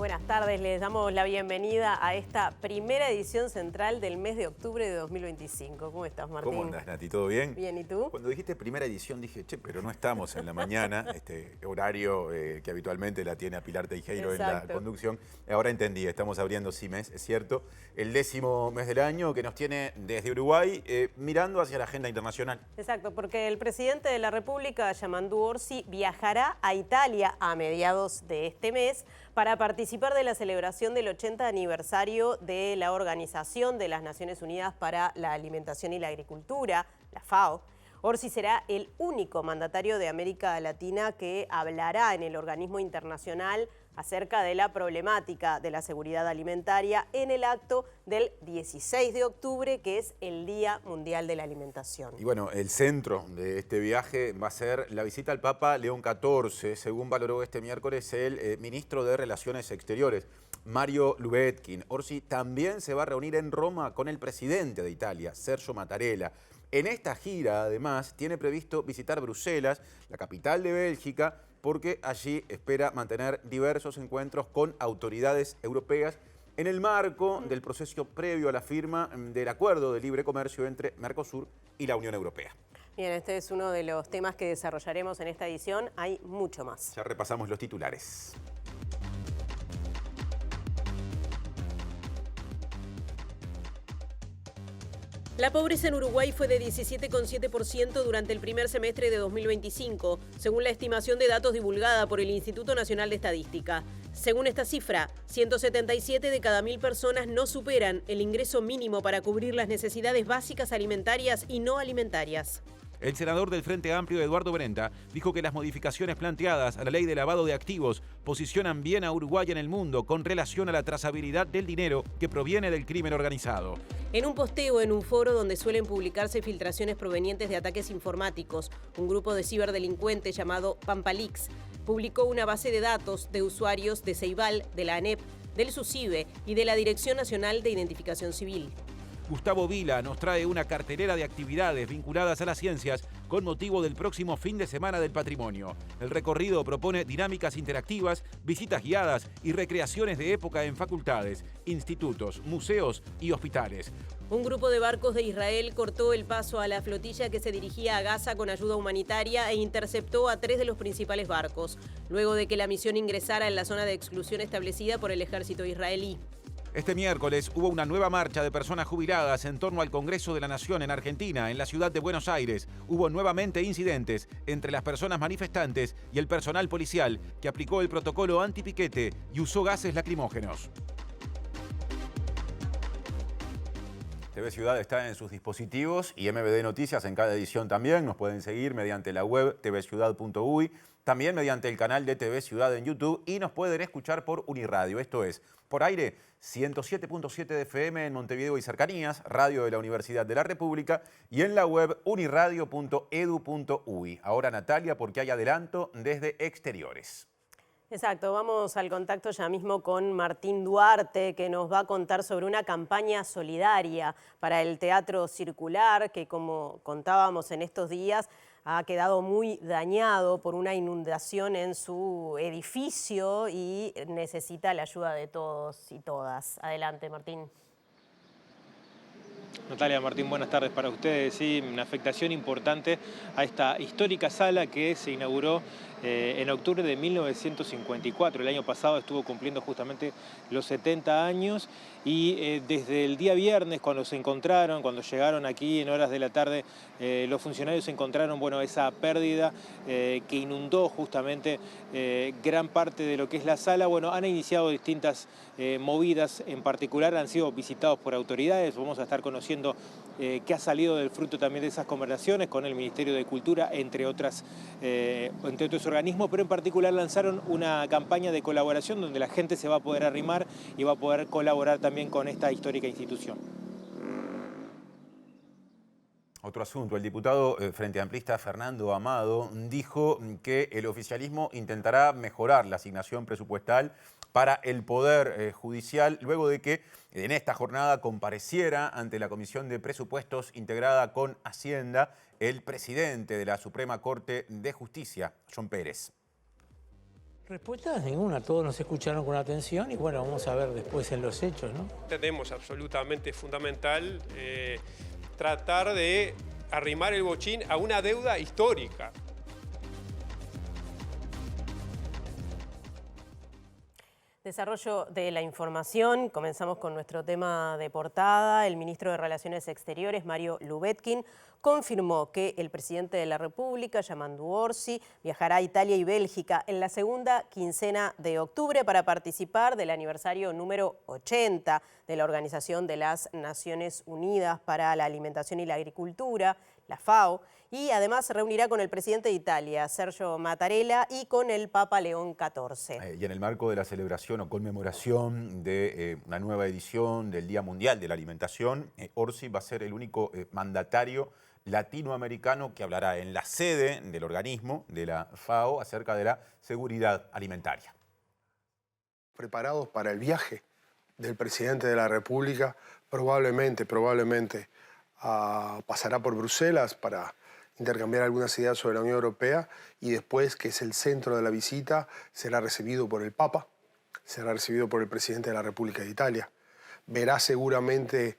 buenas tardes, les damos la bienvenida a esta primera edición central del mes de octubre de 2025. ¿Cómo estás, Martín? ¿Cómo andás, Nati? ¿Todo bien? Bien, ¿y tú? Cuando dijiste primera edición dije, che, pero no estamos en la mañana, este horario que habitualmente la tiene a Pilar Teijeiro en la conducción. Ahora entendí, estamos abriendo sí mes, es cierto, el 10º mes del año que nos tiene desde Uruguay mirando hacia la agenda internacional. Exacto, porque el presidente de la República, Yamandu Orsi, viajará a Italia a mediados de este mes para participar de la celebración del 80 aniversario de la Organización de las Naciones Unidas para la Alimentación y la Agricultura, la FAO. Orsi será el único mandatario de América Latina que hablará en el organismo internacional acerca de la problemática de la seguridad alimentaria en el acto del 16 de octubre, que es el Día Mundial de la Alimentación. Y bueno, el centro de este viaje va a ser la visita al Papa León XIV, según valoró este miércoles el ministro de Relaciones Exteriores, Mario Lubetkin. Orsi también se va a reunir en Roma con el presidente de Italia, Sergio Mattarella. En esta gira, además, tiene previsto visitar Bruselas, la capital de Bélgica, porque allí espera mantener diversos encuentros con autoridades europeas en el marco del proceso previo a la firma del acuerdo de libre comercio entre Mercosur y la Unión Europea. Bien, este es uno de los temas que desarrollaremos en esta edición. Hay mucho más. Ya repasamos los titulares. La pobreza en Uruguay fue de 17,7% durante el primer semestre de 2025, según la estimación de datos divulgada por el Instituto Nacional de Estadística. Según esta cifra, 177 de cada 1000 personas no superan el ingreso mínimo para cubrir las necesidades básicas alimentarias y no alimentarias. El senador del Frente Amplio, Eduardo Brenta, dijo que las modificaciones planteadas a la ley de lavado de activos posicionan bien a Uruguay en el mundo con relación a la trazabilidad del dinero que proviene del crimen organizado. En un posteo en un foro donde suelen publicarse filtraciones provenientes de ataques informáticos, un grupo de ciberdelincuentes llamado Pampalix publicó una base de datos de usuarios de Ceibal, de la ANEP, del SUSIBE y de la Dirección Nacional de Identificación Civil. Gustavo Vila nos trae una cartelera de actividades vinculadas a las ciencias con motivo del próximo fin de semana del patrimonio. El recorrido propone dinámicas interactivas, visitas guiadas y recreaciones de época en facultades, institutos, museos y hospitales. Un grupo de barcos de Israel cortó el paso a la flotilla que se dirigía a Gaza con ayuda humanitaria e interceptó a 3 de los principales barcos, luego de que la misión ingresara en la zona de exclusión establecida por el ejército israelí. Este miércoles hubo una nueva marcha de personas jubiladas en torno al Congreso de la Nación en Argentina, en la ciudad de Buenos Aires. Hubo nuevamente incidentes entre las personas manifestantes y el personal policial que aplicó el protocolo antipiquete y usó gases lacrimógenos. TV Ciudad está en sus dispositivos y MBD Noticias en cada edición también. Nos pueden seguir mediante la web tvciudad.uy, también mediante el canal de TV Ciudad en YouTube y nos pueden escuchar por Uniradio. Esto es, por aire, 107.7 de FM en Montevideo y cercanías, radio de la Universidad de la República y en la web uniradio.edu.uy. Ahora Natalia, porque hay adelanto desde exteriores. Exacto, vamos al contacto ya mismo con Martín Duarte, que nos va a contar sobre una campaña solidaria para el Teatro Circular, que como contábamos en estos días, ha quedado muy dañado por una inundación en su edificio y necesita la ayuda de todos y todas. Adelante, Martín. Natalia, Martín, buenas tardes para ustedes. Sí, una afectación importante a esta histórica sala que se inauguró en octubre de 1954. El año pasado estuvo cumpliendo justamente los 70 años y desde el día viernes cuando llegaron aquí en horas de la tarde, los funcionarios encontraron esa pérdida que inundó justamente gran parte de lo que es la sala. Han iniciado distintas movidas, en particular han sido visitados por autoridades. Vamos a estar conociendo qué ha salido del fruto también de esas conversaciones con el Ministerio de Cultura, entre otros organismos, pero en particular lanzaron una campaña de colaboración donde la gente se va a poder arrimar y va a poder colaborar también con esta histórica institución. Otro asunto, el diputado frente amplista Fernando Amado dijo que el oficialismo intentará mejorar la asignación presupuestal para el Poder Judicial luego de que en esta jornada compareciera ante la Comisión de Presupuestos integrada con Hacienda el presidente de la Suprema Corte de Justicia, John Pérez. Respuestas ninguna, todos nos escucharon con atención y bueno, vamos a ver después en los hechos, ¿no? Entendemos absolutamente fundamental tratar de arrimar el bochín a una deuda histórica. Desarrollo de la información. Comenzamos con nuestro tema de portada. El ministro de Relaciones Exteriores, Mario Lubetkin, confirmó que el presidente de la República, Yamandu Orsi, viajará a Italia y Bélgica en la segunda quincena de octubre para participar del aniversario número 80 de la Organización de las Naciones Unidas para la Alimentación y la Agricultura, la FAO, y además se reunirá con el presidente de Italia, Sergio Mattarella, y con el Papa León XIV. Y en el marco de la celebración o conmemoración de una nueva edición del Día Mundial de la Alimentación, Orsi va a ser el único mandatario latinoamericano que hablará en la sede del organismo, de la FAO, acerca de la seguridad alimentaria. Preparados para el viaje del presidente de la República, probablemente pasará por Bruselas para intercambiar algunas ideas sobre la Unión Europea y después, que es el centro de la visita, será recibido por el Papa, será recibido por el presidente de la República de Italia. Verá seguramente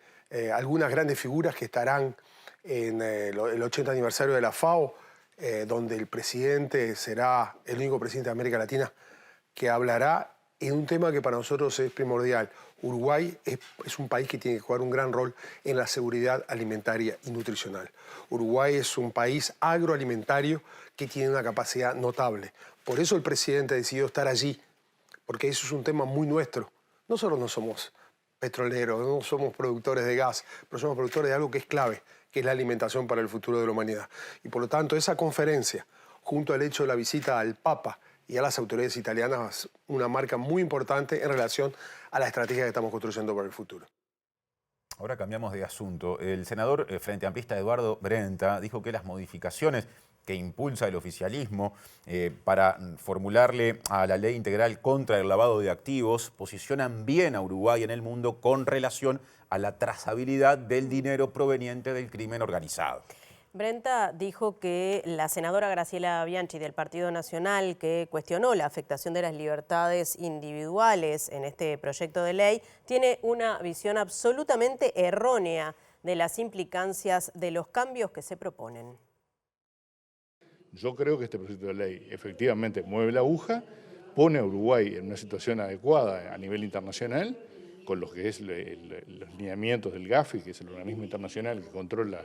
algunas grandes figuras que estarán en el 80 aniversario de la FAO, donde el presidente será el único presidente de América Latina que hablará en un tema que para nosotros es primordial. Uruguay es un país que tiene que jugar un gran rol en la seguridad alimentaria y nutricional. Uruguay es un país agroalimentario que tiene una capacidad notable. Por eso el presidente decidió estar allí, porque eso es un tema muy nuestro. Nosotros no somos petroleros, no somos productores de gas, pero somos productores de algo que es clave, que es la alimentación para el futuro de la humanidad. Y por lo tanto, esa conferencia, junto al hecho de la visita al Papa y a las autoridades italianas, una marca muy importante en relación a la estrategia que estamos construyendo para el futuro. Ahora cambiamos de asunto. El senador frente amplista Eduardo Brenta dijo que las modificaciones que impulsa el oficialismo para formularle a la ley integral contra el lavado de activos posicionan bien a Uruguay en el mundo con relación a la trazabilidad del dinero proveniente del crimen organizado. Brenta dijo que la senadora Graciela Bianchi del Partido Nacional, que cuestionó la afectación de las libertades individuales en este proyecto de ley, tiene una visión absolutamente errónea de las implicancias de los cambios que se proponen. Yo creo que este proyecto de ley efectivamente mueve la aguja, pone a Uruguay en una situación adecuada a nivel internacional, con lo que es los lineamientos del GAFI, que es el organismo internacional que controla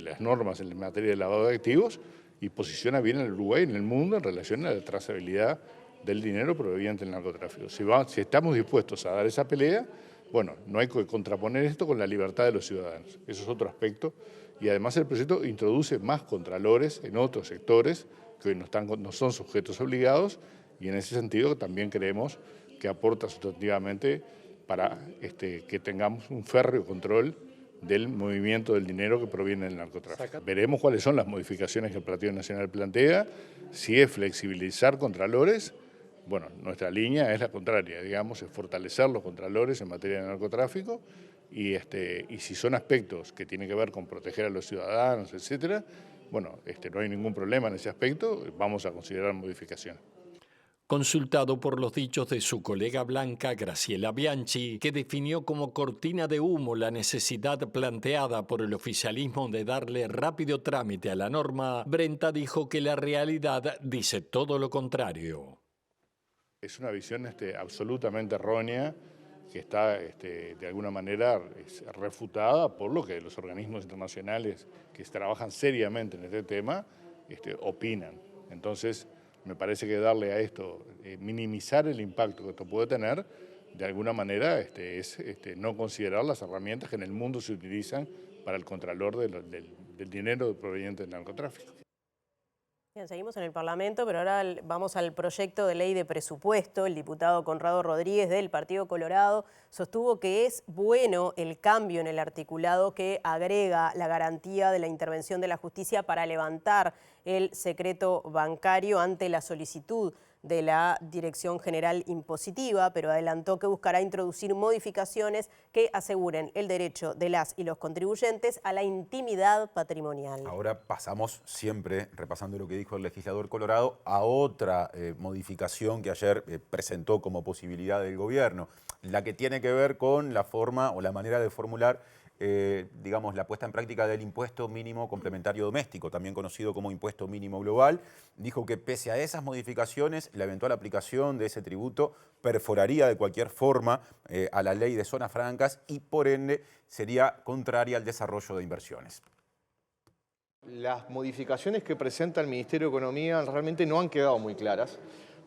las normas en materia de lavado de activos, y posiciona bien al Uruguay en el mundo en relación a la trazabilidad del dinero proveniente del narcotráfico. Si estamos dispuestos a dar esa pelea, bueno, no hay que contraponer esto con la libertad de los ciudadanos. Eso es otro aspecto. Y además el proyecto introduce más contralores en otros sectores que hoy no son sujetos obligados, y en ese sentido también creemos que aporta sustantivamente para que tengamos un férreo control del movimiento del dinero que proviene del narcotráfico. Veremos cuáles son las modificaciones que el Partido Nacional plantea, si es flexibilizar contralores. Bueno, nuestra línea es la contraria, digamos, es fortalecer los contralores en materia de narcotráfico y si son aspectos que tienen que ver con proteger a los ciudadanos, etcétera, bueno, no hay ningún problema en ese aspecto, vamos a considerar modificaciones. Consultado por los dichos de su colega blanca Graciela Bianchi, que definió como cortina de humo la necesidad planteada por el oficialismo de darle rápido trámite a la norma, Brenta dijo que la realidad dice todo lo contrario. Es una visión absolutamente errónea que está de alguna manera refutada por lo que los organismos internacionales que trabajan seriamente en este tema opinan. Entonces, me parece que darle a esto, minimizar el impacto que esto puede tener, de alguna manera es no considerar las herramientas que en el mundo se utilizan para el contralor del dinero proveniente del narcotráfico. Bien, seguimos en el Parlamento, pero ahora vamos al proyecto de ley de presupuesto. El diputado Conrado Rodríguez del Partido Colorado sostuvo que es bueno el cambio en el articulado que agrega la garantía de la intervención de la justicia para levantar el secreto bancario ante la solicitud de la Dirección General Impositiva, pero adelantó que buscará introducir modificaciones que aseguren el derecho de las y los contribuyentes a la intimidad patrimonial. Ahora pasamos siempre, repasando lo que dijo el legislador colorado, a otra modificación que ayer presentó como posibilidad del gobierno, la que tiene que ver con la forma o la manera de formular digamos, la puesta en práctica del impuesto mínimo complementario doméstico, también conocido como impuesto mínimo global. Dijo que pese a esas modificaciones, la eventual aplicación de ese tributo perforaría de cualquier forma a la ley de zonas francas y por ende sería contraria al desarrollo de inversiones. Las modificaciones que presenta el Ministerio de Economía realmente no han quedado muy claras,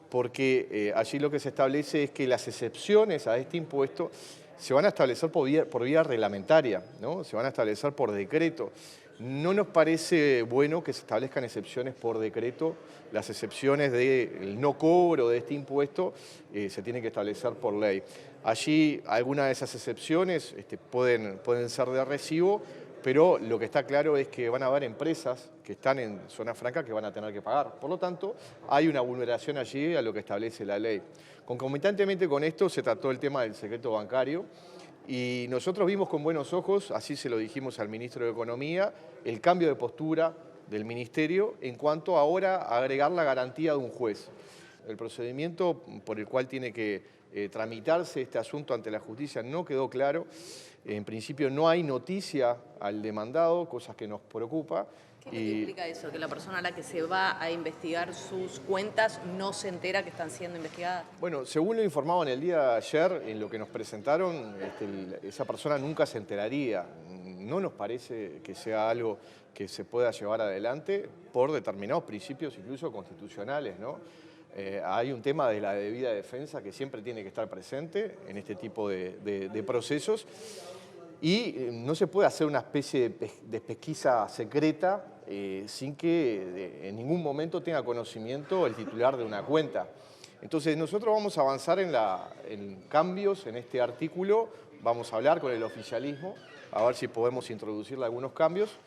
porque allí lo que se establece es que las excepciones a este impuesto se van a establecer por vía reglamentaria, ¿no? Se van a establecer por decreto. No nos parece bueno que se establezcan excepciones por decreto. Las excepciones del no cobro de este impuesto se tienen que establecer por ley. Allí algunas de esas excepciones pueden ser de recibo, pero lo que está claro es que van a haber empresas que están en zona franca que van a tener que pagar. Por lo tanto, hay una vulneración allí a lo que establece la ley. Concomitantemente con esto se trató el tema del secreto bancario y nosotros vimos con buenos ojos, así se lo dijimos al ministro de Economía, el cambio de postura del ministerio en cuanto ahora a agregar la garantía de un juez. El procedimiento por el cual tiene que tramitarse este asunto ante la justicia no quedó claro. En principio no hay noticia al demandado, cosa que nos preocupa. ¿Qué implica eso? Que la persona a la que se va a investigar sus cuentas no se entera que están siendo investigadas. Bueno, según lo informado en el día de ayer, en lo que nos presentaron, esa persona nunca se enteraría. No nos parece que sea algo que se pueda llevar adelante por determinados principios, incluso constitucionales, ¿no? Hay un tema de la debida defensa que siempre tiene que estar presente en este tipo de procesos y no se puede hacer una especie de pesquisa secreta sin que en ningún momento tenga conocimiento el titular de una cuenta. Entonces nosotros vamos a avanzar en cambios en este artículo, vamos a hablar con el oficialismo a ver si podemos introducirle algunos cambios.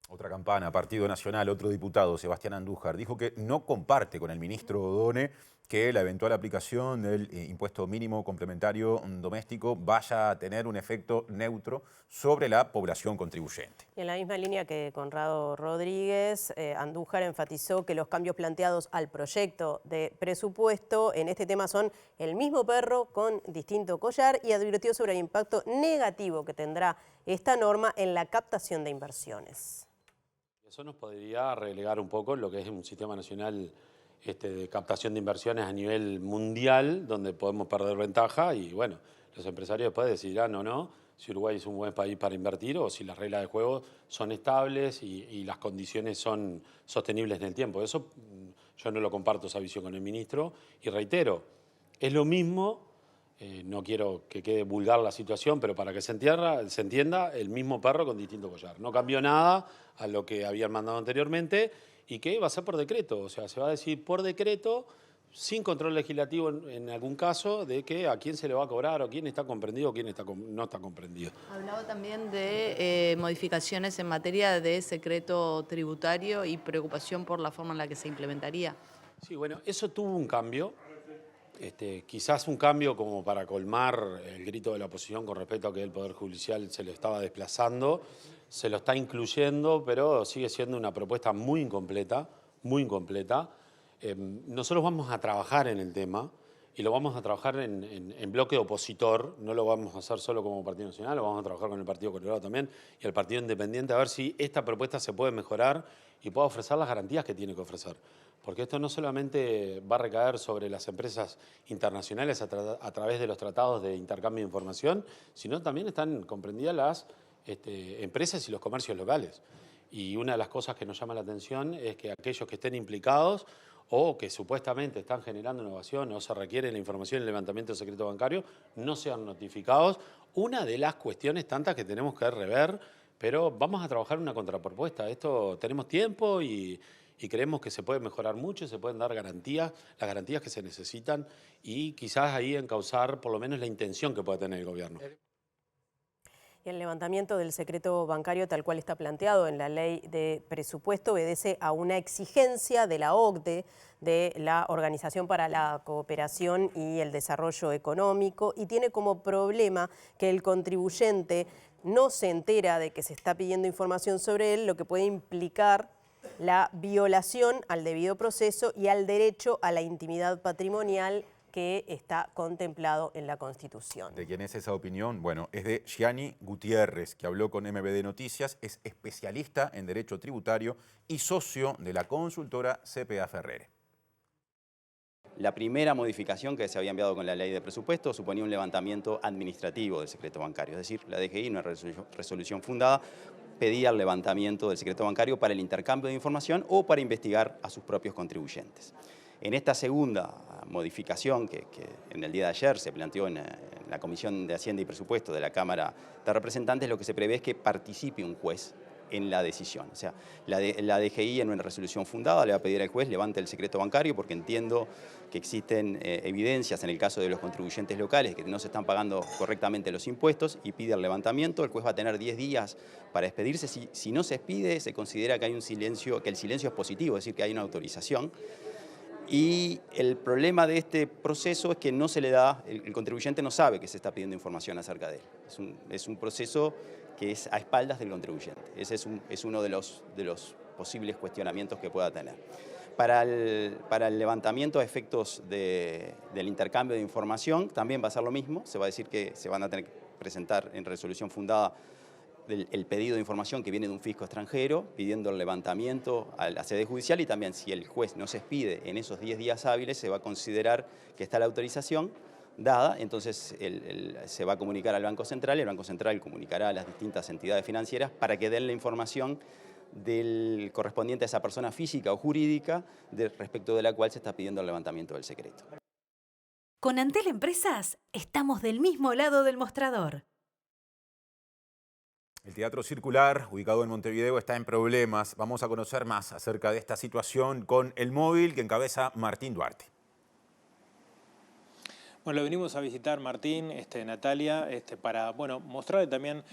Otra campana, Partido Nacional, otro diputado, Sebastián Andújar, dijo que no comparte con el ministro Odone que la eventual aplicación del impuesto mínimo complementario doméstico vaya a tener un efecto neutro sobre la población contribuyente. Y en la misma línea que Conrado Rodríguez, Andújar enfatizó que los cambios planteados al proyecto de presupuesto en este tema son el mismo perro con distinto collar y advirtió sobre el impacto negativo que tendrá esta norma en la captación de inversiones. Eso nos podría relegar un poco lo que es un sistema nacional de captación de inversiones a nivel mundial, donde podemos perder ventaja y bueno, los empresarios después decidirán o no si Uruguay es un buen país para invertir o si las reglas de juego son estables y las condiciones son sostenibles en el tiempo. Eso yo no lo comparto, esa visión con el ministro y reitero, es lo mismo. No quiero que quede vulgar la situación, pero para que se entienda, el mismo perro con distinto collar. No cambió nada a lo que habían mandado anteriormente y que va a ser por decreto. O sea, se va a decir por decreto, sin control legislativo en algún caso, de que a quién se le va a cobrar o quién está comprendido o quién no está comprendido. Hablaba también de modificaciones en materia de secreto tributario y preocupación por la forma en la que se implementaría. Sí, bueno, eso tuvo un cambio. Quizás un cambio como para colmar el grito de la oposición con respecto a que el Poder Judicial se lo estaba desplazando, se lo está incluyendo, pero sigue siendo una propuesta muy incompleta, muy incompleta. Nosotros vamos a trabajar en el tema y lo vamos a trabajar en bloque opositor, no lo vamos a hacer solo como Partido Nacional, lo vamos a trabajar con el Partido Colorado también y el Partido Independiente a ver si esta propuesta se puede mejorar y pueda ofrecer las garantías que tiene que ofrecer. Porque esto no solamente va a recaer sobre las empresas internacionales a través de los tratados de intercambio de información, sino también están comprendidas las empresas y los comercios locales. Y una de las cosas que nos llama la atención es que aquellos que estén implicados o que supuestamente están generando innovación o se requiere la información y el levantamiento de secreto bancario no sean notificados. Una de las cuestiones tantas que tenemos que rever, pero vamos a trabajar una contrapropuesta. Esto tenemos tiempo y creemos que se puede mejorar mucho, se pueden dar garantías, las garantías que se necesitan y quizás ahí encauzar por lo menos la intención que pueda tener el gobierno. Y el levantamiento del secreto bancario tal cual está planteado en la ley de presupuesto obedece a una exigencia de la OCDE, de la Organización para la Cooperación y el Desarrollo Económico, y tiene como problema que el contribuyente no se entera de que se está pidiendo información sobre él, lo que puede implicar la violación al debido proceso y al derecho a la intimidad patrimonial que está contemplado en la Constitución. ¿De quién es esa opinión? Bueno, es de Gianni Gutiérrez, que habló con MBD Noticias, es especialista en Derecho Tributario y socio de la consultora CPA Ferrere. La primera modificación que se había enviado con la ley de presupuesto suponía un levantamiento administrativo del secreto bancario, es decir, la DGI, en una resolución fundada, pedía el levantamiento del secreto bancario para el intercambio de información o para investigar a sus propios contribuyentes. En esta segunda modificación que en el día de ayer se planteó en la Comisión de Hacienda y Presupuesto de la Cámara de Representantes, lo que se prevé es que participe un juez en la decisión. O sea, la DGI en una resolución fundada le va a pedir al juez levante el secreto bancario porque entiendo que existen evidencias en el caso de los contribuyentes locales que no se están pagando correctamente los impuestos y pide el levantamiento. El juez va a tener 10 días para expedirse. Si no se expide, se considera que hay un silencio, que el silencio es positivo, es decir, que hay una autorización. Y el problema de este proceso es que no se le da, el contribuyente no sabe que se está pidiendo información acerca de él. Es un proceso que es a espaldas del contribuyente. Ese es uno de los posibles cuestionamientos que pueda tener. Para el levantamiento a efectos del intercambio de información también va a ser lo mismo. Se va a decir que se van a tener que presentar en resolución fundada el pedido de información que viene de un fisco extranjero, pidiendo el levantamiento a la sede judicial, y también si el juez no se expide en esos 10 días hábiles, se va a considerar que está la autorización dada, entonces se va a comunicar al Banco Central y el Banco Central comunicará a las distintas entidades financieras para que den la información del correspondiente a esa persona física o jurídica respecto de la cual se está pidiendo el levantamiento del secreto. Con Antel Empresas estamos del mismo lado del mostrador. El Teatro Circular, ubicado en Montevideo, está en problemas. Vamos a conocer más acerca de esta situación con El Móvil, que encabeza Martín Duarte. Bueno, lo venimos a visitar, Martín, Natalia, para mostrarle también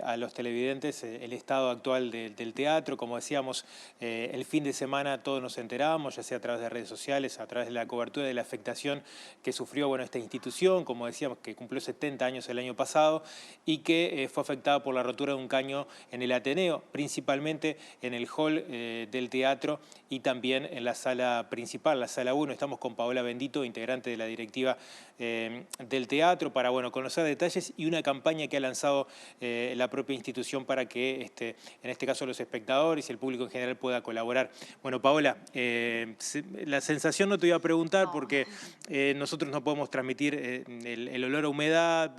a los televidentes el estado actual del teatro. Como decíamos, el fin de semana todos nos enteramos, ya sea a través de redes sociales, a través de la cobertura de la afectación que sufrió esta institución, como decíamos, que cumplió 70 años el año pasado y que fue afectada por la rotura de un caño en el Ateneo, principalmente en el hall del teatro y también en la sala principal, la sala 1. Estamos con Paola Bendito, integrante de la directiva del teatro, para conocer detalles y una campaña que ha lanzado la propia institución para que en este caso los espectadores y el público en general pueda colaborar. Bueno, Paola, la sensación no te voy a preguntar porque nosotros no podemos transmitir el olor a humedad.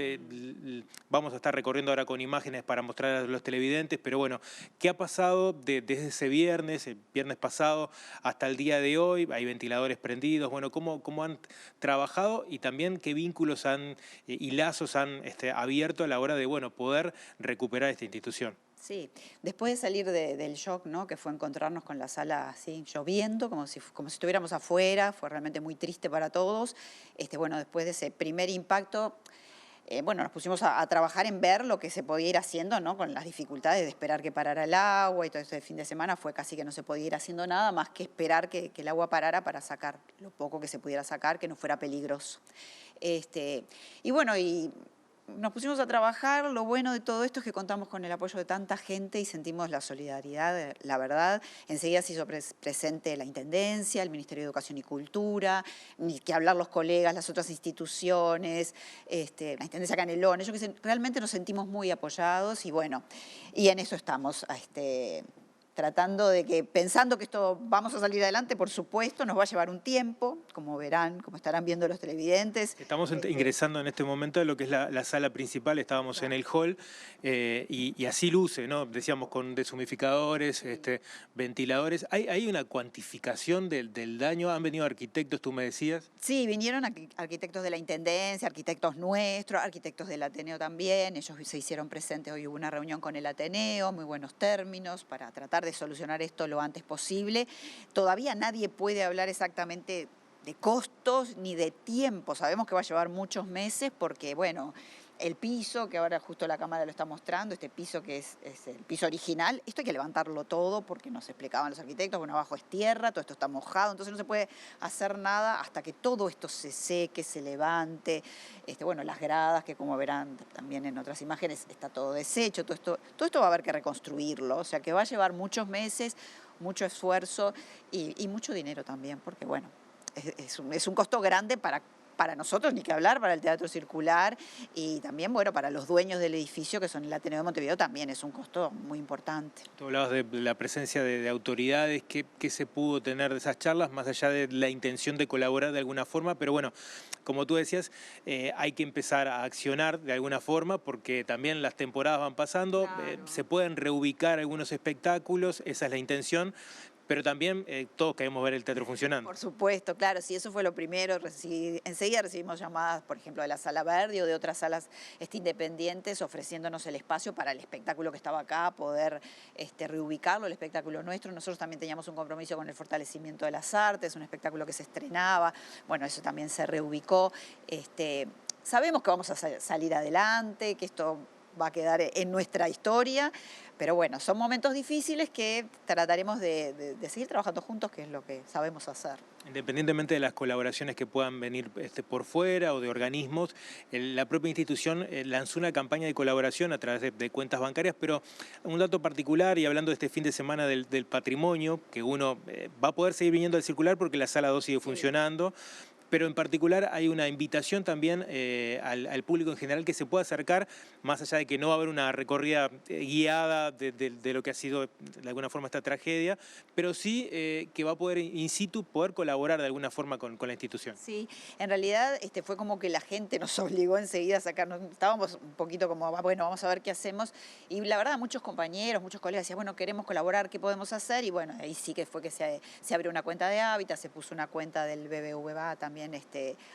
Vamos a estar recorriendo ahora con imágenes para mostrar a los televidentes, pero bueno, ¿qué ha pasado desde ese viernes, el viernes pasado, hasta el día de hoy? Hay ventiladores prendidos. Bueno, ¿cómo han trabajado y también qué vínculos y lazos han abierto a la hora de poder recuperar esta institución? Sí, después de salir del shock, ¿no?, que fue encontrarnos con la sala así lloviendo, como si estuviéramos afuera, fue realmente muy triste para todos. Después de ese primer impacto, nos pusimos a trabajar en ver lo que se podía ir haciendo, ¿no?, con las dificultades de esperar que parara el agua y todo este fin de semana fue casi que no se podía ir haciendo nada más que esperar que el agua parara para sacar lo poco que se pudiera sacar, que no fuera peligroso. Y nos pusimos a trabajar. Lo bueno de todo esto es que contamos con el apoyo de tanta gente y sentimos la solidaridad, la verdad. Enseguida se hizo presente la Intendencia, el Ministerio de Educación y Cultura, ni que hablar los colegas, las otras instituciones, la Intendencia Canelones. Realmente nos sentimos muy apoyados y en eso estamos. Tratando pensando que esto vamos a salir adelante, por supuesto, nos va a llevar un tiempo, como verán, como estarán viendo los televidentes. Estamos ingresando en este momento a lo que es la sala principal, estábamos en el hall y así luce, ¿no? Decíamos con deshumidificadores, ventiladores. ¿Hay una cuantificación del daño? ¿Han venido arquitectos, tú me decías? Sí, vinieron arquitectos de la Intendencia, arquitectos nuestros, arquitectos del Ateneo también. Ellos se hicieron presentes, hoy hubo una reunión con el Ateneo, muy buenos términos, para tratar de solucionar esto lo antes posible. Todavía nadie puede hablar exactamente de costos ni de tiempo. Sabemos que va a llevar muchos meses porque, el piso, que ahora justo la cámara lo está mostrando, este piso que es el piso original, esto hay que levantarlo todo porque nos explicaban los arquitectos, bueno, abajo es tierra, todo esto está mojado, entonces no se puede hacer nada hasta que todo esto se seque, se levante. Bueno, las gradas, que como verán también en otras imágenes, está todo deshecho, todo esto va a haber que reconstruirlo, o sea que va a llevar muchos meses, mucho esfuerzo y mucho dinero también, porque bueno, es un costo grande para nosotros, ni que hablar, para el Teatro Circular y también, bueno, para los dueños del edificio, que son el Ateneo de Montevideo, también es un costo muy importante. Tú hablabas de la presencia de autoridades, ¿qué se pudo tener de esas charlas, más allá de la intención de colaborar de alguna forma? Pero bueno, como tú decías, hay que empezar a accionar de alguna forma, porque también las temporadas van pasando, claro. Se pueden reubicar algunos espectáculos, esa es la intención, pero también todos queremos ver el teatro funcionando. Por supuesto, claro, sí, eso fue lo primero. Enseguida recibimos llamadas, por ejemplo, de la Sala Verde o de otras salas independientes ofreciéndonos el espacio para el espectáculo que estaba acá, poder reubicarlo, el espectáculo nuestro. Nosotros también teníamos un compromiso con el fortalecimiento de las artes, un espectáculo que se estrenaba, bueno, eso también se reubicó. Sabemos que vamos a salir adelante, que esto va a quedar en nuestra historia, pero bueno, son momentos difíciles que trataremos de seguir trabajando juntos, que es lo que sabemos hacer. Independientemente de las colaboraciones que puedan venir por fuera o de organismos, la propia institución lanzó una campaña de colaboración a través de cuentas bancarias, pero un dato particular, y hablando de este fin de semana del patrimonio, que uno va a poder seguir viniendo al Circular porque la Sala 2 sigue funcionando, pero en particular hay una invitación también al público en general que se pueda acercar, más allá de que no va a haber una recorrida guiada de lo que ha sido de alguna forma esta tragedia, pero sí que va a poder in situ poder colaborar de alguna forma con la institución. Sí, en realidad fue como que la gente nos obligó enseguida a sacarnos, estábamos un poquito como, bueno, vamos a ver qué hacemos, y la verdad muchos compañeros, muchos colegas decían, bueno, queremos colaborar, ¿qué podemos hacer? Y bueno, ahí sí que fue que se abrió una cuenta de Hábitat, se puso una cuenta del BBVA también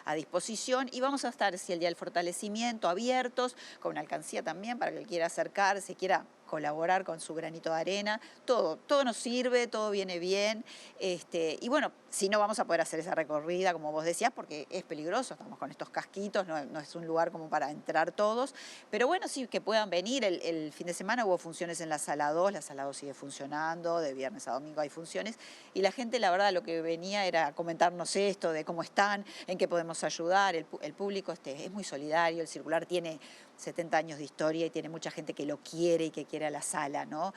a disposición, y vamos a estar, si el día del fortalecimiento, abiertos, con una alcancía también para que él quiera acercarse, quiera colaborar con su granito de arena, todo nos sirve, todo viene bien, y bueno, si no vamos a poder hacer esa recorrida, como vos decías, porque es peligroso, estamos con estos casquitos, no es un lugar como para entrar todos, pero bueno, sí, que puedan venir. El fin de semana hubo funciones en la Sala 2, la Sala 2 sigue funcionando, de viernes a domingo hay funciones, y la gente, la verdad, lo que venía era comentarnos esto, de cómo están, en qué podemos ayudar, el público es muy solidario, el Circular tiene 70 años de historia y tiene mucha gente que lo quiere y que quiere a la sala, ¿no?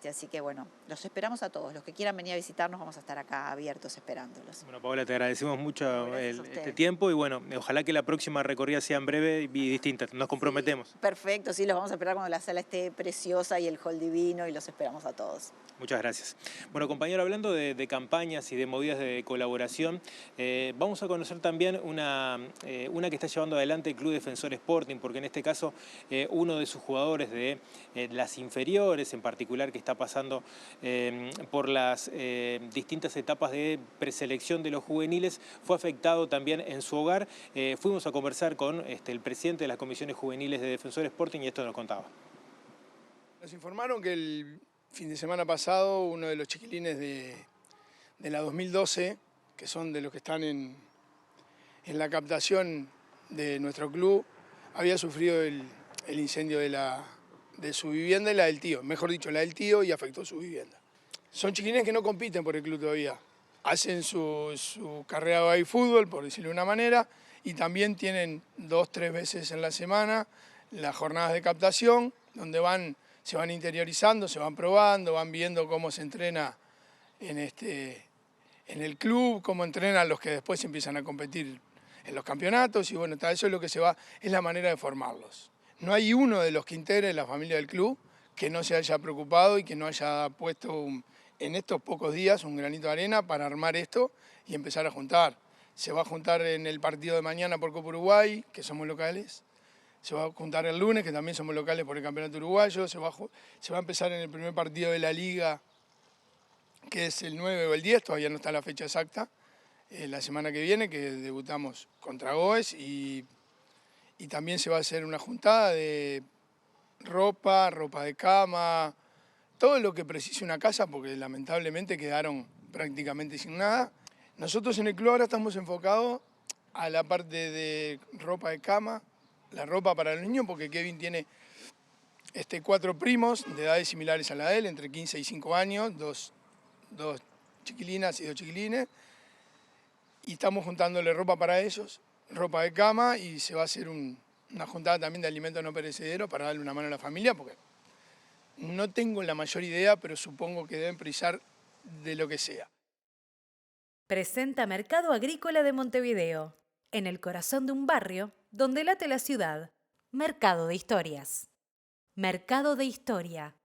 Así que bueno, los esperamos a todos. Los que quieran venir a visitarnos, vamos a estar acá abiertos esperándolos. Bueno, Paola, te agradecemos mucho este tiempo y bueno, ojalá que la próxima recorrida sea en breve y distinta. Nos comprometemos. Sí, perfecto, sí, los vamos a esperar cuando la sala esté preciosa y el hall divino, y los esperamos a todos. Muchas gracias. Bueno, compañero, hablando de campañas y de movidas de colaboración, vamos a conocer también una que está llevando adelante el Club Defensor Sporting, porque en este caso uno de sus jugadores de las inferiores, en particular, que está pasando por las distintas etapas de preselección de los juveniles, fue afectado también en su hogar. Fuimos a conversar con el presidente de las comisiones juveniles de Defensor Sporting y esto nos contaba. Nos informaron que el fin de semana pasado uno de los chiquilines de la 2012, que son de los que están en la captación de nuestro club, había sufrido el incendio de su vivienda y la del tío, mejor dicho, la del tío, y afectó su vivienda. Son chiquilines que no compiten por el club todavía, hacen su carrera de fútbol, por decirlo de una manera, y también tienen 2-3 veces en la semana las jornadas de captación, donde se van interiorizando, se van probando, van viendo cómo se entrena en el club, cómo entrenan los que después empiezan a competir en los campeonatos, y bueno, eso es lo que es la manera de formarlos. No hay uno de los que integre la familia del club que no se haya preocupado y que no haya puesto en estos pocos días un granito de arena para armar esto y empezar a juntar. Se va a juntar en el partido de mañana por Copa Uruguay, que somos locales. Se va a juntar el lunes, que también somos locales por el Campeonato Uruguayo. Se va a empezar en el primer partido de la Liga, que es el 9 o el 10, todavía no está la fecha exacta. La semana que viene, que debutamos contra Goes, y también se va a hacer una juntada de ropa de cama, todo lo que precise una casa, porque lamentablemente quedaron prácticamente sin nada. Nosotros en el club ahora estamos enfocados a la parte de ropa de cama, la ropa para el niño, porque Kevin tiene 4 primos de edades similares a la de él, entre 15 y 5 años, dos chiquilinas y 2 chiquilines, y estamos juntándole ropa para ellos, ropa de cama, y se va a hacer una juntada también de alimentos no perecederos para darle una mano a la familia, porque no tengo la mayor idea, pero supongo que deben precisar de lo que sea. Presenta Mercado Agrícola de Montevideo, en el corazón de un barrio donde late la ciudad. Mercado de Historias. Mercado de Historia.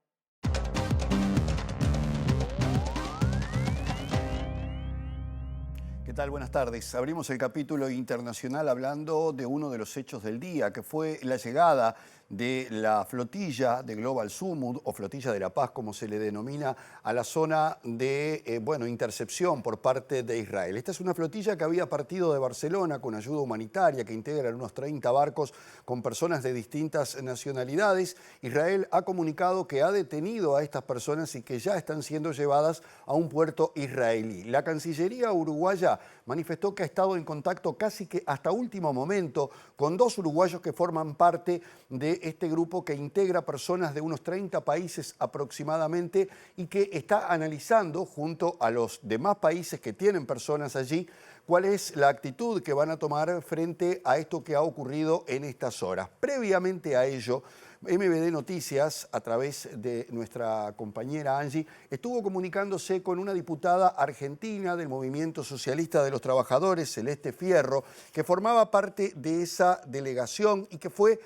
¿Qué tal? Buenas tardes. Abrimos el capítulo internacional hablando de uno de los hechos del día, que fue la llegada de la flotilla de Global Sumud, o flotilla de la paz, como se le denomina, a la zona de intercepción por parte de Israel. Esta es una flotilla que había partido de Barcelona con ayuda humanitaria, que integra unos 30 barcos con personas de distintas nacionalidades. Israel ha comunicado que ha detenido a estas personas y que ya están siendo llevadas a un puerto israelí. La Cancillería uruguaya manifestó que ha estado en contacto casi que hasta último momento con 2 uruguayos que forman parte de este grupo que integra personas de unos 30 países aproximadamente y que está analizando junto a los demás países que tienen personas allí cuál es la actitud que van a tomar frente a esto que ha ocurrido en estas horas. Previamente a ello, MBD Noticias, a través de nuestra compañera Angie, estuvo comunicándose con una diputada argentina del Movimiento Socialista de los Trabajadores, Celeste Fierro, que formaba parte de esa delegación y que fue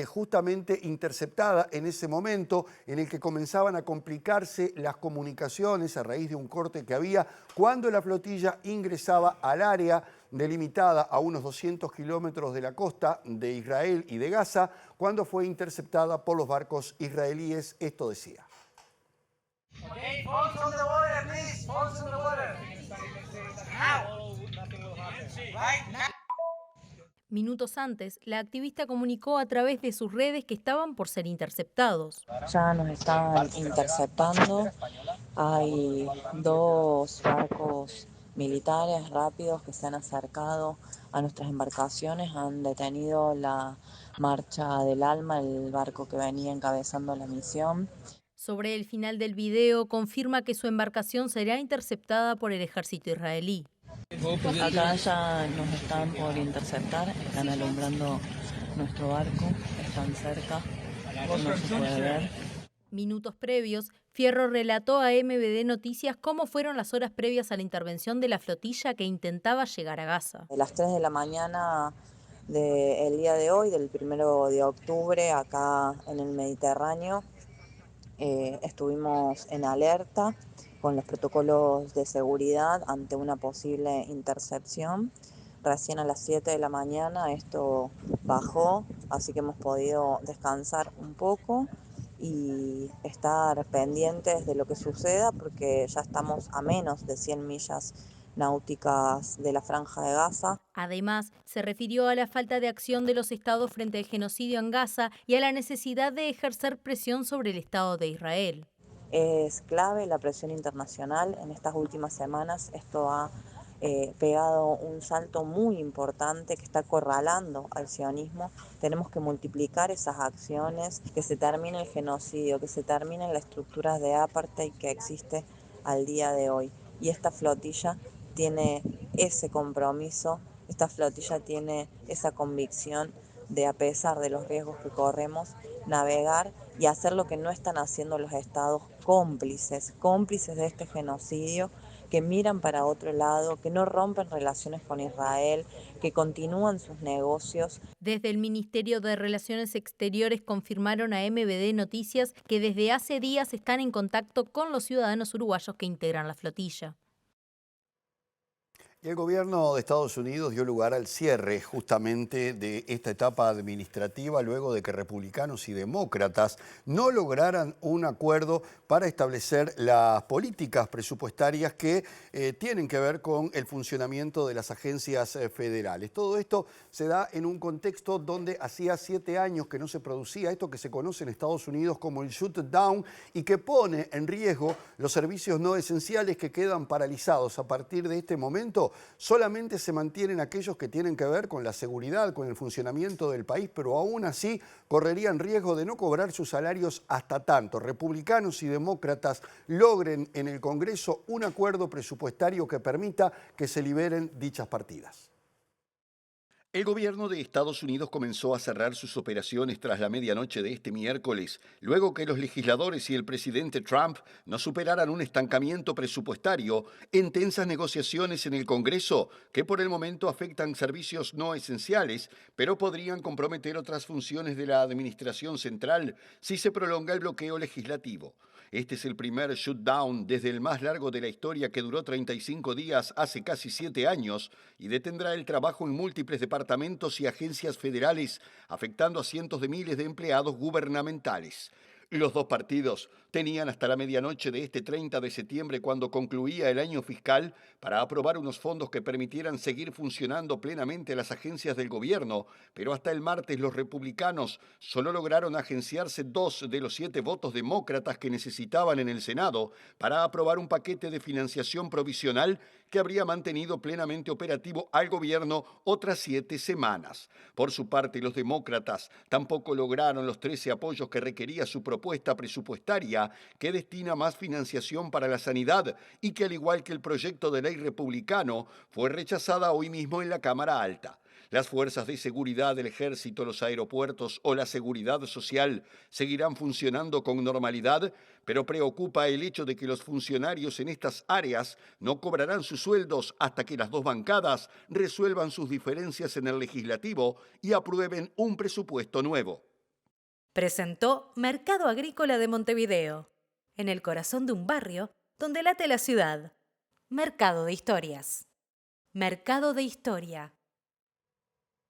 justamente interceptada en ese momento en el que comenzaban a complicarse las comunicaciones a raíz de un corte que había cuando la flotilla ingresaba al área delimitada a unos 200 kilómetros de la costa de Israel y de Gaza, cuando fue interceptada por los barcos israelíes. Esto decía. Minutos antes, la activista comunicó a través de sus redes que estaban por ser interceptados. Ya nos están interceptando. Hay 2 barcos militares rápidos que se han acercado a nuestras embarcaciones, han detenido la Marcha del Alma, el barco que venía encabezando la misión. Sobre el final del video, confirma que su embarcación será interceptada por el ejército israelí. Acá ya nos están por interceptar, están alumbrando nuestro barco, están cerca, no se puede ver. Minutos previos, Fierro relató a MBD Noticias cómo fueron las horas previas a la intervención de la flotilla que intentaba llegar a Gaza. A las 3 de la mañana del día de hoy, del 1 de octubre, acá en el Mediterráneo, estuvimos en alerta con los protocolos de seguridad ante una posible intercepción. Recién a las 7 de la mañana esto bajó, así que hemos podido descansar un poco y estar pendientes de lo que suceda, porque ya estamos a menos de 100 millas náuticas de la Franja de Gaza. Además, se refirió a la falta de acción de los estados frente al genocidio en Gaza y a la necesidad de ejercer presión sobre el Estado de Israel. Es clave la presión internacional. En estas últimas semanas esto ha pegado un salto muy importante que está acorralando al sionismo. Tenemos que multiplicar esas acciones, que se termine el genocidio, que se terminen las estructuras de apartheid que existe al día de hoy. Y esta flotilla tiene ese compromiso, esta flotilla tiene esa convicción de, a pesar de los riesgos que corremos, navegar y hacer lo que no están haciendo los estados cómplices de este genocidio, que miran para otro lado, que no rompen relaciones con Israel, que continúan sus negocios. Desde el Ministerio de Relaciones Exteriores confirmaron a MBD Noticias que desde hace días están en contacto con los ciudadanos uruguayos que integran la flotilla. Y el gobierno de Estados Unidos dio lugar al cierre justamente de esta etapa administrativa luego de que republicanos y demócratas no lograran un acuerdo para establecer las políticas presupuestarias que tienen que ver con el funcionamiento de las agencias federales. Todo esto se da en un contexto donde hacía 7 años que no se producía esto que se conoce en Estados Unidos como el shutdown y que pone en riesgo los servicios no esenciales que quedan paralizados. A partir de este momento, solamente se mantienen aquellos que tienen que ver con la seguridad, con el funcionamiento del país, pero aún así correrían riesgo de no cobrar sus salarios hasta tanto republicanos y demócratas logren en el Congreso un acuerdo presupuestario que permita que se liberen dichas partidas. El gobierno de Estados Unidos comenzó a cerrar sus operaciones tras la medianoche de este miércoles, luego que los legisladores y el presidente Trump no superaran un estancamiento presupuestario en tensas negociaciones en el Congreso, que por el momento afectan servicios no esenciales, pero podrían comprometer otras funciones de la administración central si se prolonga el bloqueo legislativo. Este es el primer shutdown desde el más largo de la historia, que duró 35 días hace casi 7 años y detendrá el trabajo en múltiples departamentos y agencias federales, afectando a cientos de miles de empleados gubernamentales. Los dos partidos tenían hasta la medianoche de este 30 de septiembre, cuando concluía el año fiscal, para aprobar unos fondos que permitieran seguir funcionando plenamente las agencias del gobierno, pero hasta el martes los republicanos solo lograron agenciarse 2 de los 7 votos demócratas que necesitaban en el Senado para aprobar un paquete de financiación provisional que habría mantenido plenamente operativo al gobierno otras 7 semanas. Por su parte, los demócratas tampoco lograron los 13 apoyos que requería su propuesta presupuestaria, que destina más financiación para la sanidad y que, al igual que el proyecto de ley republicano, fue rechazada hoy mismo en la Cámara Alta. Las fuerzas de seguridad del ejército, los aeropuertos o la seguridad social seguirán funcionando con normalidad, pero preocupa el hecho de que los funcionarios en estas áreas no cobrarán sus sueldos hasta que las dos bancadas resuelvan sus diferencias en el legislativo y aprueben un presupuesto nuevo. Presentó Mercado Agrícola de Montevideo, en el corazón de un barrio donde late la ciudad. Mercado de Historias. Mercado de Historia.